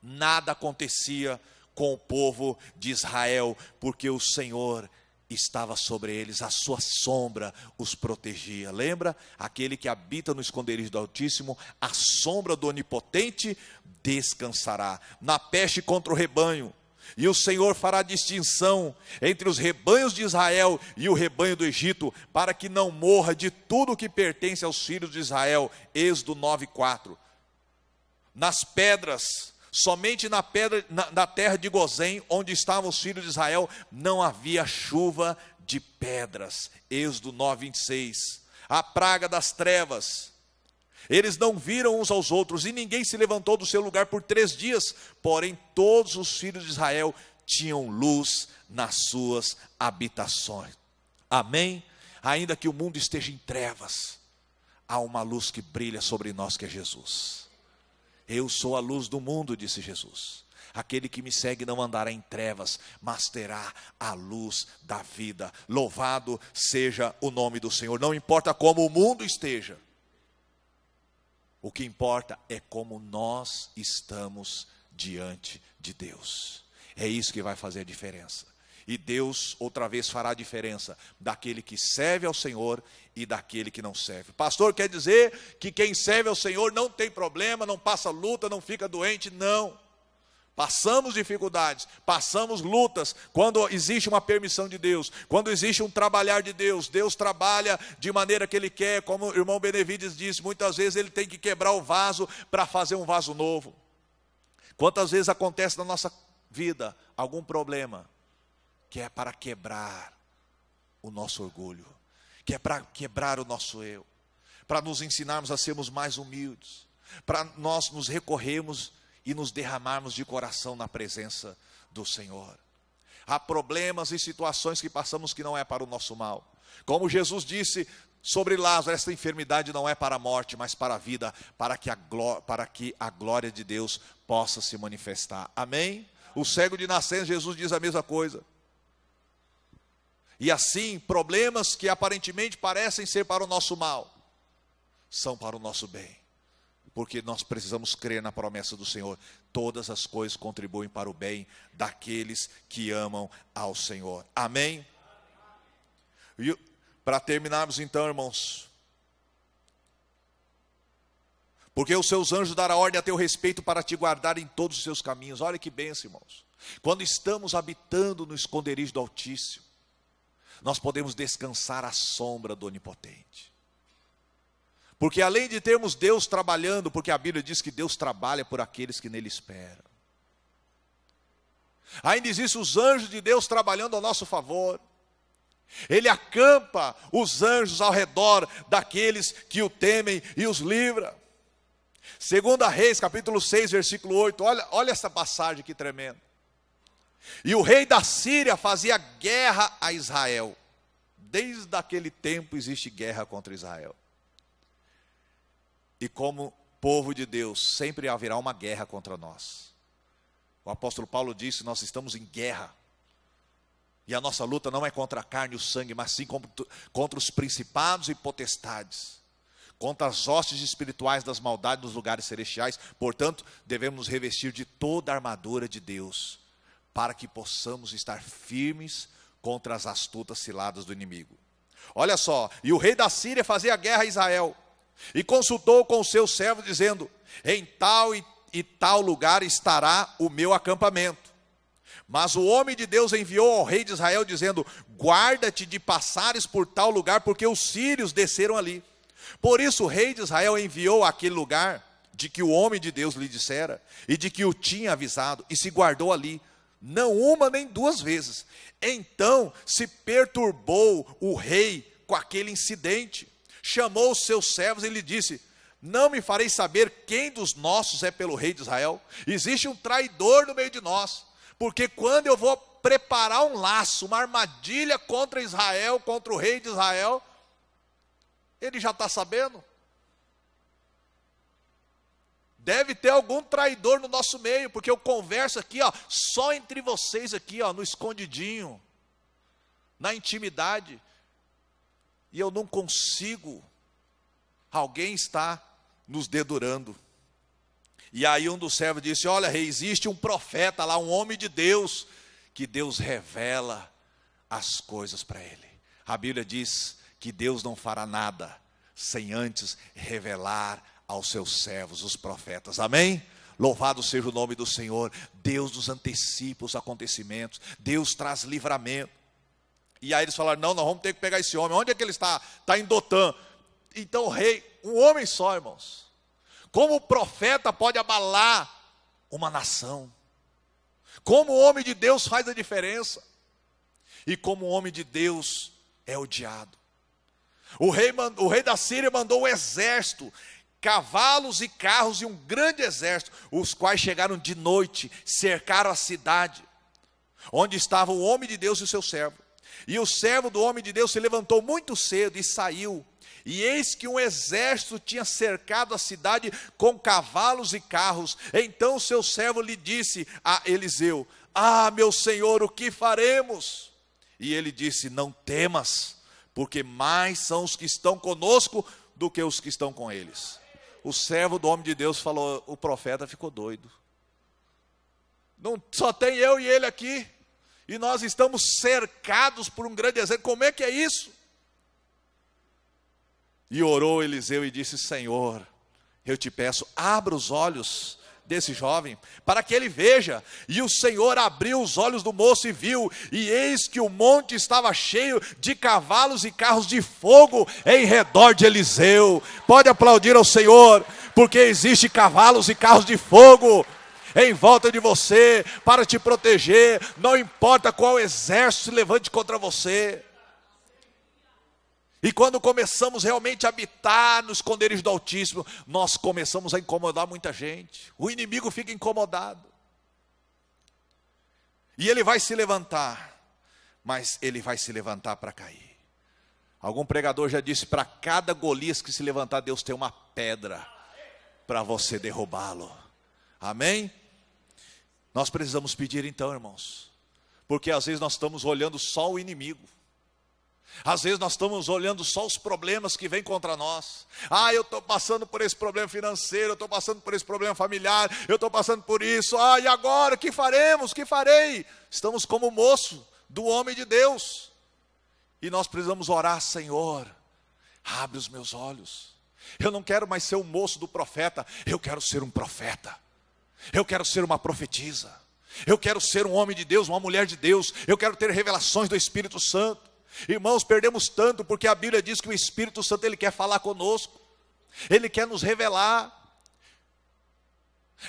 nada acontecia com o povo de Israel, porque o Senhor estava sobre eles, a sua sombra os protegia. Lembra? Aquele que habita no esconderijo do Altíssimo, a sombra do Onipotente descansará. Na peste contra o rebanho, e o Senhor fará distinção entre os rebanhos de Israel e o rebanho do Egito, para que não morra de tudo que pertence aos filhos de Israel. Êxodo 9:4. Nas pedras, somente na terra de Gozém, onde estavam os filhos de Israel, não havia chuva de pedras. Êxodo 9:26. A praga das trevas. Eles não viram uns aos outros, e ninguém se levantou do seu lugar por 3 dias. Porém, todos os filhos de Israel tinham luz nas suas habitações. Amém? Ainda que o mundo esteja em trevas, há uma luz que brilha sobre nós, que é Jesus. Eu sou a luz do mundo, disse Jesus. Aquele que me segue não andará em trevas, mas terá a luz da vida. Louvado seja o nome do Senhor. Não importa como o mundo esteja, o que importa é como nós estamos diante de Deus. É isso que vai fazer a diferença. E Deus outra vez fará a diferença daquele que serve ao Senhor e daquele que não serve. Pastor, quer dizer que quem serve ao Senhor não tem problema, não passa luta, não fica doente? Não. Passamos dificuldades, passamos lutas, quando existe uma permissão de Deus, quando existe um trabalhar de Deus. Deus trabalha de maneira que Ele quer, como o irmão Benevides disse, muitas vezes Ele tem que quebrar o vaso para fazer um vaso novo. Quantas vezes acontece na nossa vida algum problema, que é para quebrar o nosso orgulho, que é para quebrar o nosso eu, para nos ensinarmos a sermos mais humildes, para nós nos recorrermos e nos derramarmos de coração na presença do Senhor. Há problemas e situações que passamos que não é para o nosso mal. Como Jesus disse sobre Lázaro, esta enfermidade não é para a morte, mas para a vida, para que a glória de Deus possa se manifestar. Amém? O cego de nascença, Jesus diz a mesma coisa. E assim, problemas que aparentemente parecem ser para o nosso mal, são para o nosso bem. Porque nós precisamos crer na promessa do Senhor. Todas as coisas contribuem para o bem daqueles que amam ao Senhor. Amém? E para terminarmos então, irmãos. Porque os seus anjos darão ordem a teu respeito para te guardar em todos os seus caminhos. Olha que bênção, irmãos. Quando estamos habitando no esconderijo do Altíssimo, nós podemos descansar à sombra do Onipotente. Porque além de termos Deus trabalhando, porque a Bíblia diz que Deus trabalha por aqueles que nele esperam, ainda existem os anjos de Deus trabalhando ao nosso favor. Ele acampa os anjos ao redor daqueles que o temem e os livra. 2 Reis, capítulo 6, versículo 8, olha essa passagem que tremenda. E o rei da Síria fazia guerra a Israel. Desde aquele tempo existe guerra contra Israel. E como povo de Deus, sempre haverá uma guerra contra nós. O apóstolo Paulo disse, nós estamos em guerra. E a nossa luta não é contra a carne e o sangue, mas sim contra os principados e potestades, contra as hostes espirituais das maldades nos lugares celestiais. Portanto, devemos nos revestir de toda a armadura de Deus, para que possamos estar firmes contra as astutas ciladas do inimigo. Olha só, e o rei da Síria fazia guerra a Israel, e consultou com os seus servos, dizendo, em tal e tal lugar estará o meu acampamento. Mas o homem de Deus enviou ao rei de Israel, dizendo, guarda-te de passares por tal lugar, porque os sírios desceram ali. Por isso o rei de Israel enviou àquele lugar, de que o homem de Deus lhe dissera, e de que o tinha avisado, e se guardou ali, não uma nem duas vezes. Então se perturbou o rei com aquele incidente, chamou os seus servos e lhe disse, não me farei saber quem dos nossos é pelo rei de Israel? Existe um traidor no meio de nós, porque quando eu vou preparar um laço, uma armadilha contra Israel, contra o rei de Israel, ele já está sabendo. Deve ter algum traidor no nosso meio, porque eu converso aqui, ó, só entre vocês aqui, ó, no escondidinho, na intimidade, e eu não consigo. Alguém está nos dedurando. E aí um dos servos disse, olha rei, existe um profeta lá, um homem de Deus, que Deus revela as coisas para ele. A Bíblia diz que Deus não fará nada sem antes revelar aos seus servos, os profetas. Amém? Louvado seja o nome do Senhor. Deus nos antecipa os acontecimentos. Deus traz livramento. E aí eles falaram, não, nós vamos ter que pegar esse homem. Onde é que ele está? Está em Dotã. Então o rei, um homem só, irmãos. Como o profeta pode abalar uma nação? Como o homem de Deus faz a diferença? E como o homem de Deus é odiado. O rei da Síria mandou um exército cavalos e carros e um grande exército, os quais chegaram de noite, cercaram a cidade, onde estava o homem de Deus e o seu servo. E o servo do homem de Deus se levantou muito cedo e saiu. E eis que um exército tinha cercado a cidade com cavalos e carros. Então o seu servo lhe disse a Eliseu: ah, meu senhor, o que faremos? E ele disse: não temas, porque mais são os que estão conosco do que os que estão com eles. O servo do homem de Deus falou: o profeta ficou doido. Não, só tem eu e ele aqui, e nós estamos cercados por um grande exército. Como é que é isso? E orou Eliseu e disse: Senhor, eu te peço, abra os olhos desse jovem, para que ele veja. E o Senhor abriu os olhos do moço e viu, e eis que o monte estava cheio de cavalos e carros de fogo em redor de Eliseu. Pode aplaudir ao Senhor, porque existe cavalos e carros de fogo em volta de você, para te proteger, não importa qual exército se levante contra você. E quando começamos realmente a habitar no esconderijo do Altíssimo, nós começamos a incomodar muita gente. O inimigo fica incomodado. E ele vai se levantar, mas ele vai se levantar para cair. Algum pregador já disse: para cada Golias que se levantar, Deus tem uma pedra para você derrubá-lo. Amém? Nós precisamos pedir então, irmãos, porque às vezes nós estamos olhando só o inimigo. Às vezes nós estamos olhando só os problemas que vêm contra nós. Ah, eu estou passando por esse problema financeiro, eu estou passando por esse problema familiar, eu estou passando por isso. Ah, e agora? O que faremos? O que farei? Estamos como o moço do homem de Deus. E nós precisamos orar: Senhor, abre os meus olhos. Eu não quero mais ser o moço do profeta, eu quero ser um profeta. Eu quero ser uma profetisa. Eu quero ser um homem de Deus, uma mulher de Deus. Eu quero ter revelações do Espírito Santo. Irmãos, perdemos tanto porque a Bíblia diz que o Espírito Santo, ele quer falar conosco, ele quer nos revelar.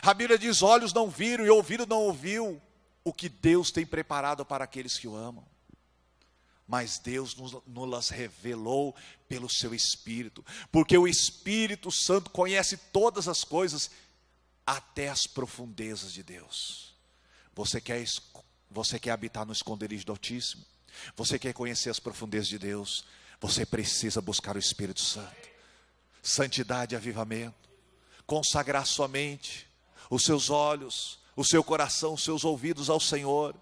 A Bíblia diz: olhos não viram e ouvido não ouviu o que Deus tem preparado para aqueles que o amam. Mas Deus nos revelou pelo seu Espírito, porque o Espírito Santo conhece todas as coisas, até as profundezas de Deus. Você quer habitar no esconderijo do Altíssimo? Você quer conhecer as profundezas de Deus? Você precisa buscar o Espírito Santo. Santidade e avivamento. Consagrar sua mente, os seus olhos, o seu coração, os seus ouvidos ao Senhor.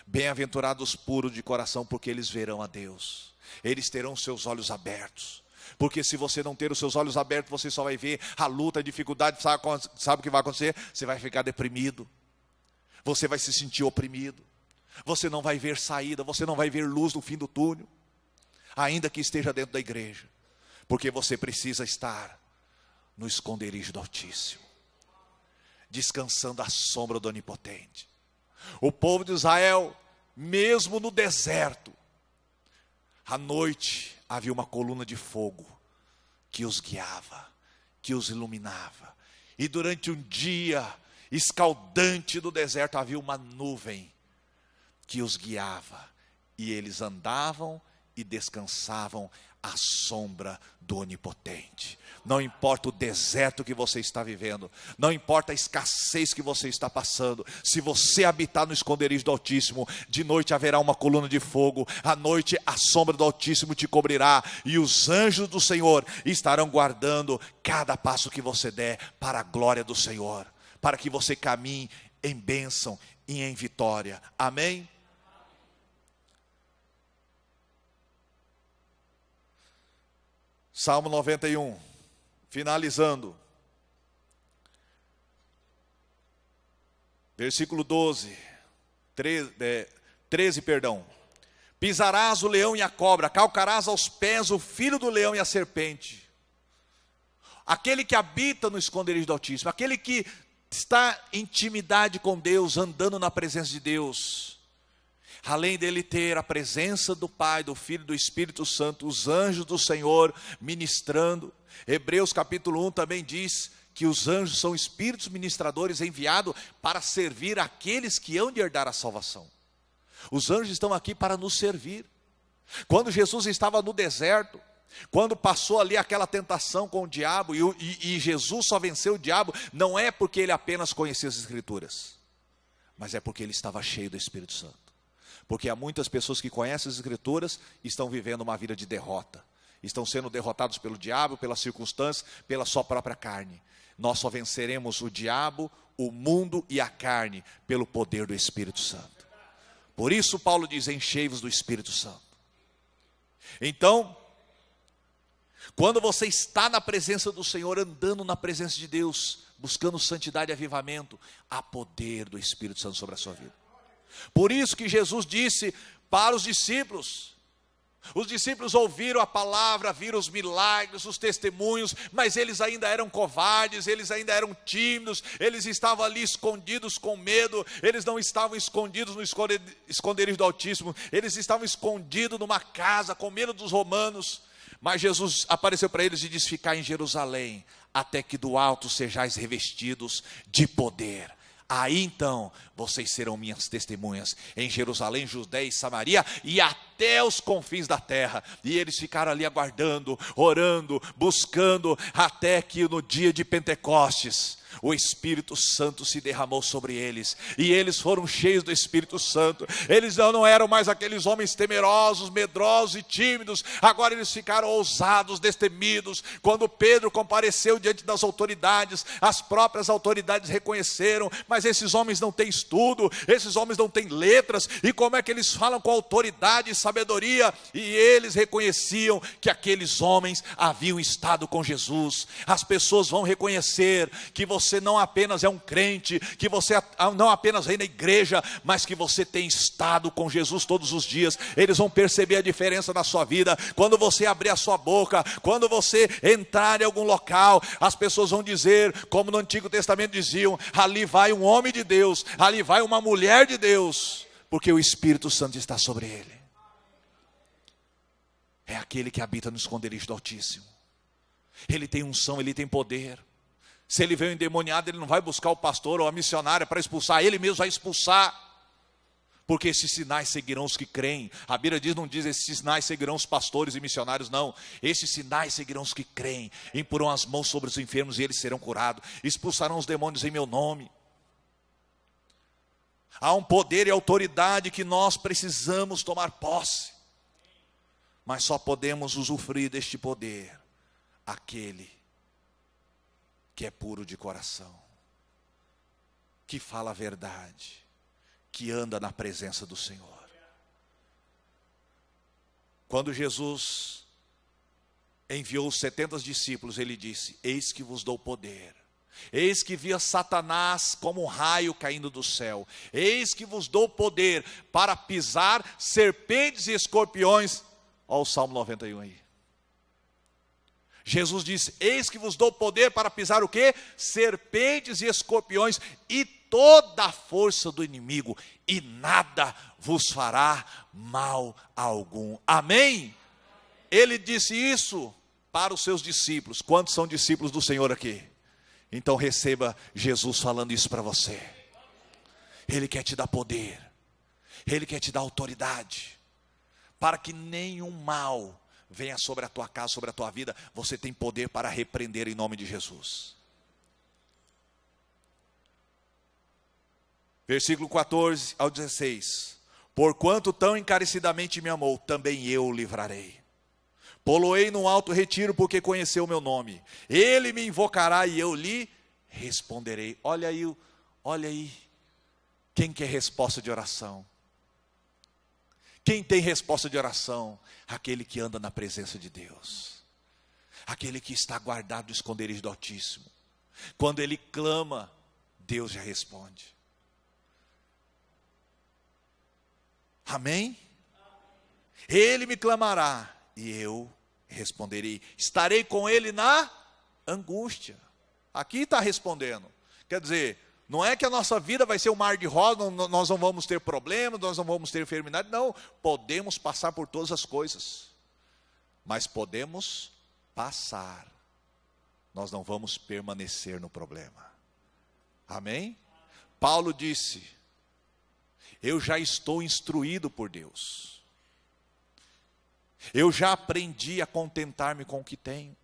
Bem-aventurados puros de coração, porque eles verão a Deus. Eles terão os seus olhos abertos. Porque se você não ter os seus olhos abertos, você só vai ver a luta, a dificuldade. Sabe o que vai acontecer? Você vai ficar deprimido. Você vai se sentir oprimido. Você não vai ver saída, você não vai ver luz no fim do túnel, ainda que esteja dentro da igreja, porque você precisa estar no esconderijo do Altíssimo, descansando à sombra do Onipotente. O povo de Israel, mesmo no deserto, à noite havia uma coluna de fogo que os guiava, que os iluminava, e durante um dia escaldante do deserto havia uma nuvem que os guiava, e eles andavam e descansavam à sombra do Onipotente. Não importa o deserto que você está vivendo, não importa a escassez que você está passando, se você habitar no esconderijo do Altíssimo, de noite haverá uma coluna de fogo, à noite a sombra do Altíssimo te cobrirá, e os anjos do Senhor estarão guardando cada passo que você der para a glória do Senhor, para que você caminhe em bênção e em vitória. Amém? Salmo 91, finalizando. Versículo 13, perdão. Pisarás o leão e a cobra, calcarás aos pés o filho do leão e a serpente. Aquele que habita no esconderijo do Altíssimo, aquele que está em intimidade com Deus, andando na presença de Deus, além dele ter a presença do Pai, do Filho e do Espírito Santo, os anjos do Senhor ministrando. Hebreus capítulo 1 também diz que os anjos são espíritos ministradores enviados para servir aqueles que hão de herdar a salvação. Os anjos estão aqui para nos servir. Quando Jesus estava no deserto, Quando passou ali aquela tentação com o diabo, e Jesus só venceu o diabo, não é porque ele apenas conhecia as Escrituras, mas é porque ele estava cheio do Espírito Santo. Porque há muitas pessoas que conhecem as Escrituras e estão vivendo uma vida de derrota. Estão sendo derrotados pelo diabo, pelas circunstâncias, pela sua própria carne. Nós só venceremos o diabo, o mundo e a carne pelo poder do Espírito Santo. Por isso Paulo diz, enchei-vos do Espírito Santo. Então, quando você está na presença do Senhor, andando na presença de Deus, buscando santidade e avivamento, há poder do Espírito Santo sobre a sua vida. Por isso que Jesus disse para os discípulos ouviram a palavra, viram os milagres, os testemunhos, mas eles ainda eram covardes, eles ainda eram tímidos, eles estavam ali escondidos com medo, eles não estavam escondidos no esconderijo do Altíssimo, eles estavam escondidos numa casa com medo dos romanos. Mas Jesus apareceu para eles e disse, ficai em Jerusalém, até que do alto sejais revestidos de poder. Aí então, vocês serão minhas testemunhas em Jerusalém, Judéia e Samaria e até os confins da terra. E eles ficaram ali aguardando, orando, buscando, até que no dia de Pentecostes, o Espírito Santo se derramou sobre eles, e eles foram cheios do Espírito Santo. Eles não eram mais aqueles homens temerosos, medrosos e tímidos, agora eles ficaram ousados, destemidos. Quando Pedro compareceu diante das autoridades, as próprias autoridades reconheceram, mas esses homens não têm estudo, esses homens não têm letras, e como é que eles falam com autoridade e sabedoria? E eles reconheciam que aqueles homens haviam estado com Jesus. As pessoas vão reconhecer que você não apenas é um crente, que você não apenas vem na igreja, mas que você tem estado com Jesus todos os dias. Eles vão perceber a diferença na sua vida. Quando você abrir a sua boca, quando você entrar em algum local, as pessoas vão dizer, como no Antigo Testamento diziam, ali vai um homem de Deus, ali vai uma mulher de Deus, porque o Espírito Santo está sobre ele. É aquele que habita no esconderijo do Altíssimo. Ele tem unção, ele tem poder. Se ele veio endemoniado, ele não vai buscar o pastor ou a missionária para expulsar, ele mesmo vai expulsar. Porque esses sinais seguirão os que creem. A Bíblia não diz esses sinais seguirão os pastores e missionários, não. Esses sinais seguirão os que creem. Imporão as mãos sobre os enfermos e eles serão curados. Expulsarão os demônios em meu nome. Há um poder e autoridade que nós precisamos tomar posse. Mas só podemos usufruir deste poder aquele que é puro de coração, que fala a verdade, que anda na presença do Senhor. Quando Jesus enviou os 70 discípulos, ele disse, eis que vos dou poder. Eis que via Satanás como um raio caindo do céu. Eis que vos dou poder para pisar serpentes e escorpiões. Olha o Salmo 91 aí. Jesus disse, eis que vos dou poder para pisar o quê? Serpentes e escorpiões e toda a força do inimigo, e nada vos fará mal algum. Amém? Ele disse isso para os seus discípulos. Quantos são discípulos do Senhor aqui? Então receba Jesus falando isso para você. Ele quer te dar poder, Ele quer te dar autoridade, para que nenhum mal venha sobre a tua casa, sobre a tua vida. Você tem poder para repreender em nome de Jesus. Versículo 14 ao 16. Porquanto tão encarecidamente me amou, também eu o livrarei. Poloei num alto retiro, porque conheceu o meu nome. Ele me invocará e eu lhe responderei. Olha aí. Quem quer resposta de oração? Quem tem resposta de oração? Aquele que anda na presença de Deus. Aquele que está guardado no esconderijo do Altíssimo. Quando ele clama, Deus já responde. Amém? Ele me clamará e eu responderei. Estarei com ele na angústia. Aqui está respondendo. Quer dizer, não é que a nossa vida vai ser um mar de rosa, nós não vamos ter problemas, nós não vamos ter enfermidade. Não, podemos passar por todas as coisas. Mas podemos passar. Nós não vamos permanecer no problema. Amém? Paulo disse, eu já estou instruído por Deus. Eu já aprendi a contentar-me com o que tenho.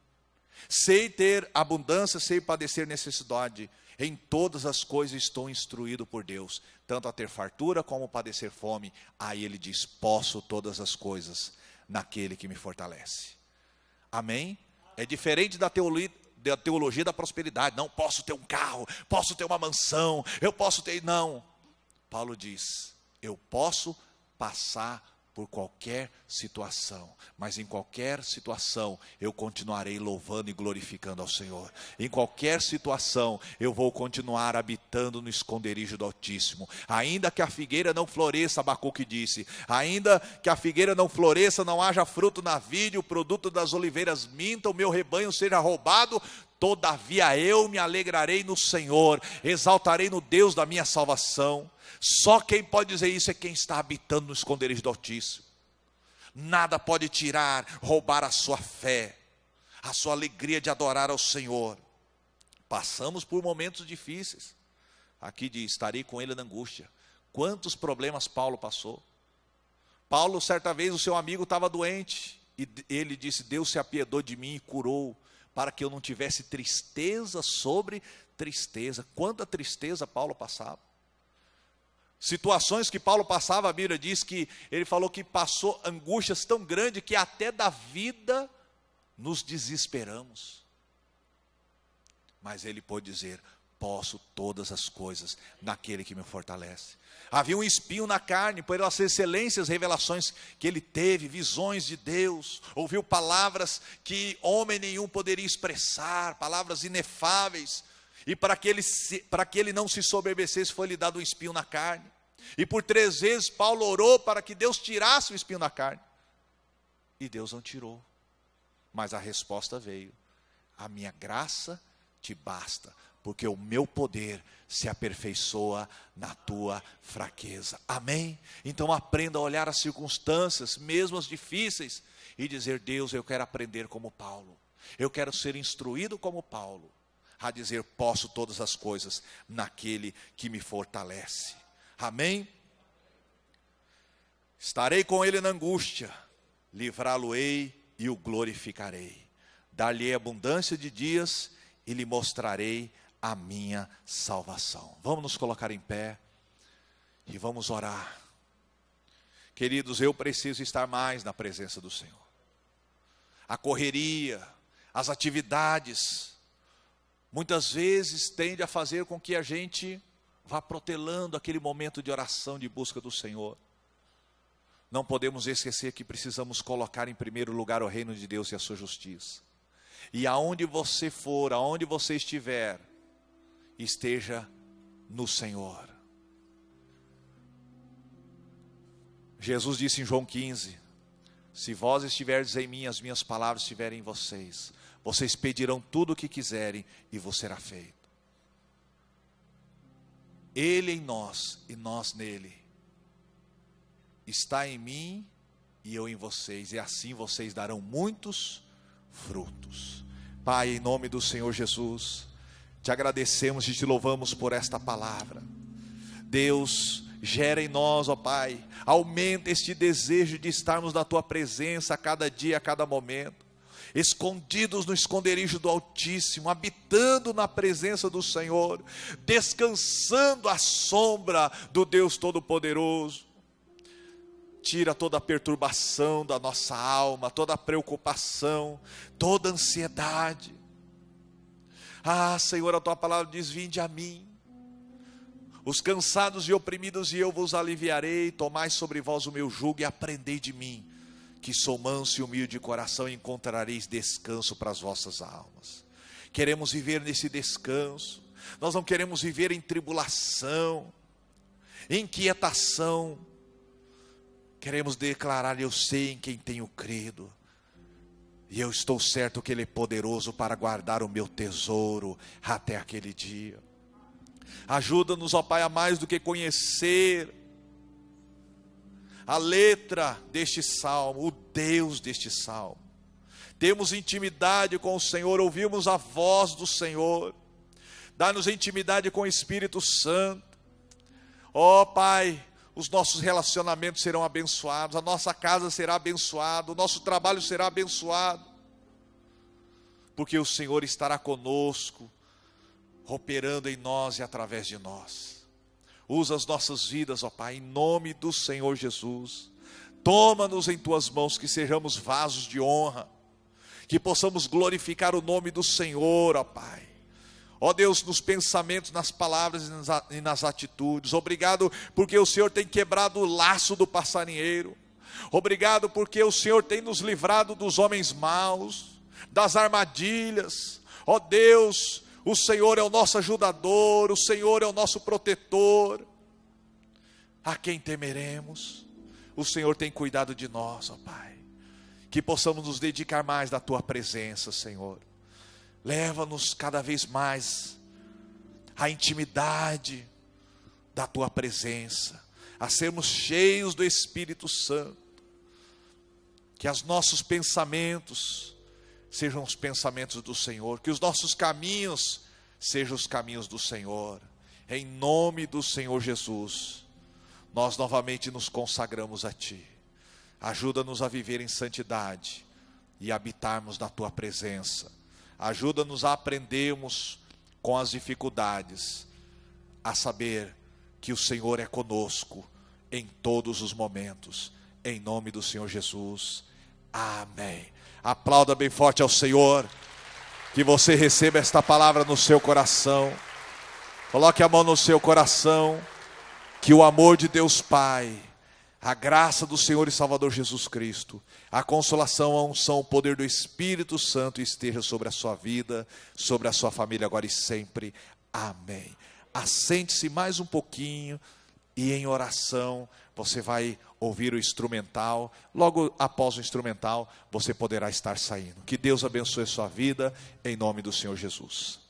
Sei ter abundância, sei padecer necessidade. Em todas as coisas estou instruído por Deus, tanto a ter fartura como padecer fome. Aí ele diz, posso todas as coisas naquele que me fortalece. Amém? É diferente da teologia da prosperidade. Não, posso ter um carro, posso ter uma mansão, eu posso ter... Não. Paulo diz, eu posso passar por qualquer situação, mas em qualquer situação eu continuarei louvando e glorificando ao Senhor. Em qualquer situação eu vou continuar habitando no esconderijo do Altíssimo. Ainda que a figueira não floresça, Abacuque disse, ainda que a figueira não floresça, não haja fruto na vide, o produto das oliveiras minta, o meu rebanho seja roubado, todavia eu me alegrarei no Senhor, exaltarei no Deus da minha salvação. Só quem pode dizer isso é quem está habitando no esconderijo do Altíssimo. Nada pode tirar, roubar a sua fé, a sua alegria de adorar ao Senhor. Passamos por momentos difíceis. Aqui diz, estarei com ele na angústia. Quantos problemas Paulo passou. Paulo, certa vez, o seu amigo estava doente, e ele disse, Deus se apiedou de mim e curou, para que eu não tivesse tristeza sobre tristeza. Quanta tristeza Paulo passava. Situações que Paulo passava, a Bíblia diz que ele falou que passou angústias tão grandes que até da vida nos desesperamos. Mas ele pôde dizer, posso todas as coisas naquele que me fortalece. Havia um espinho na carne, pelas excelências, revelações que ele teve, visões de Deus, ouviu palavras que homem nenhum poderia expressar, palavras inefáveis. E para que ele não se soberbecesse, foi-lhe dado um espinho na carne. E por 3 vezes Paulo orou para que Deus tirasse o espinho da carne. E Deus não tirou. Mas a resposta veio. A minha graça te basta, porque o meu poder se aperfeiçoa na tua fraqueza. Amém? Então aprenda a olhar as circunstâncias, mesmo as difíceis, e dizer, Deus, eu quero aprender como Paulo. Eu quero ser instruído como Paulo. A dizer, posso todas as coisas naquele que me fortalece. Amém? Estarei com ele na angústia, livrá-lo-ei e o glorificarei. Dar-lhe abundância de dias e lhe mostrarei a minha salvação. Vamos nos colocar em pé e vamos orar. Queridos, eu preciso estar mais na presença do Senhor. A correria, as atividades, muitas vezes tende a fazer com que a gente vá protelando aquele momento de oração, de busca do Senhor. Não podemos esquecer que precisamos colocar em primeiro lugar o reino de Deus e a sua justiça. E aonde você for, aonde você estiver, esteja no Senhor. Jesus disse em João 15, se vós estiverdes em mim, as minhas palavras estiverem em vocês, vocês pedirão tudo o que quiserem e vos será feito. Ele em nós e nós nele. Está em mim e eu em vocês, e assim vocês darão muitos frutos. Pai, em nome do Senhor Jesus, te agradecemos e te louvamos por esta palavra. Deus, gera em nós, ó Pai, aumenta este desejo de estarmos na tua presença a cada dia, a cada momento, escondidos no esconderijo do Altíssimo, habitando na presença do Senhor, descansando à sombra do Deus Todo-Poderoso. Tira toda a perturbação da nossa alma, toda a preocupação, toda a ansiedade. Ah, Senhor, a tua palavra diz, vinde a mim, os cansados e oprimidos, e eu vos aliviarei. Tomai sobre vós o meu jugo e aprendei de mim, que sou manso e humilde de coração, e encontrareis descanso para as vossas almas. Queremos viver nesse descanso. Nós não queremos viver em tribulação, em inquietação. Queremos declarar, eu sei em quem tenho crido, e eu estou certo que Ele é poderoso para guardar o meu tesouro até aquele dia. Ajuda-nos, ó Pai, a mais do que conhecer a letra deste salmo, o Deus deste salmo. Temos intimidade com o Senhor, ouvimos a voz do Senhor. Dá-nos intimidade com o Espírito Santo. Ó Pai, os nossos relacionamentos serão abençoados, a nossa casa será abençoada, o nosso trabalho será abençoado, porque o Senhor estará conosco, operando em nós e através de nós. Usa as nossas vidas, ó Pai, em nome do Senhor Jesus. Toma-nos em tuas mãos, que sejamos vasos de honra, que possamos glorificar o nome do Senhor, ó Pai. Ó Deus, nos pensamentos, nas palavras e nas atitudes. Obrigado porque o Senhor tem quebrado o laço do passarinheiro. Obrigado porque o Senhor tem nos livrado dos homens maus, das armadilhas. Ó Deus, o Senhor é o nosso ajudador, o Senhor é o nosso protetor. A quem temeremos? O Senhor tem cuidado de nós, ó Pai. Que possamos nos dedicar mais da Tua presença, Senhor. Leva-nos cada vez mais à intimidade da Tua presença, a sermos cheios do Espírito Santo. Que os nossos pensamentos sejam os pensamentos do Senhor, que os nossos caminhos sejam os caminhos do Senhor. Em nome do Senhor Jesus, nós novamente nos consagramos a Ti. Ajuda-nos a viver em santidade e habitarmos na Tua presença. Ajuda-nos a aprendermos com as dificuldades, a saber que o Senhor é conosco em todos os momentos. Em nome do Senhor Jesus. Amém. Aplauda bem forte ao Senhor. Que você receba esta palavra no seu coração. Coloque a mão no seu coração. Que o amor de Deus Pai, a graça do Senhor e Salvador Jesus Cristo, a consolação, a unção, o poder do Espírito Santo esteja sobre a sua vida, sobre a sua família agora e sempre. Amém. Assente-se mais um pouquinho e em oração você vai ouvir o instrumental. Logo após o instrumental você poderá estar saindo. Que Deus abençoe a sua vida em nome do Senhor Jesus.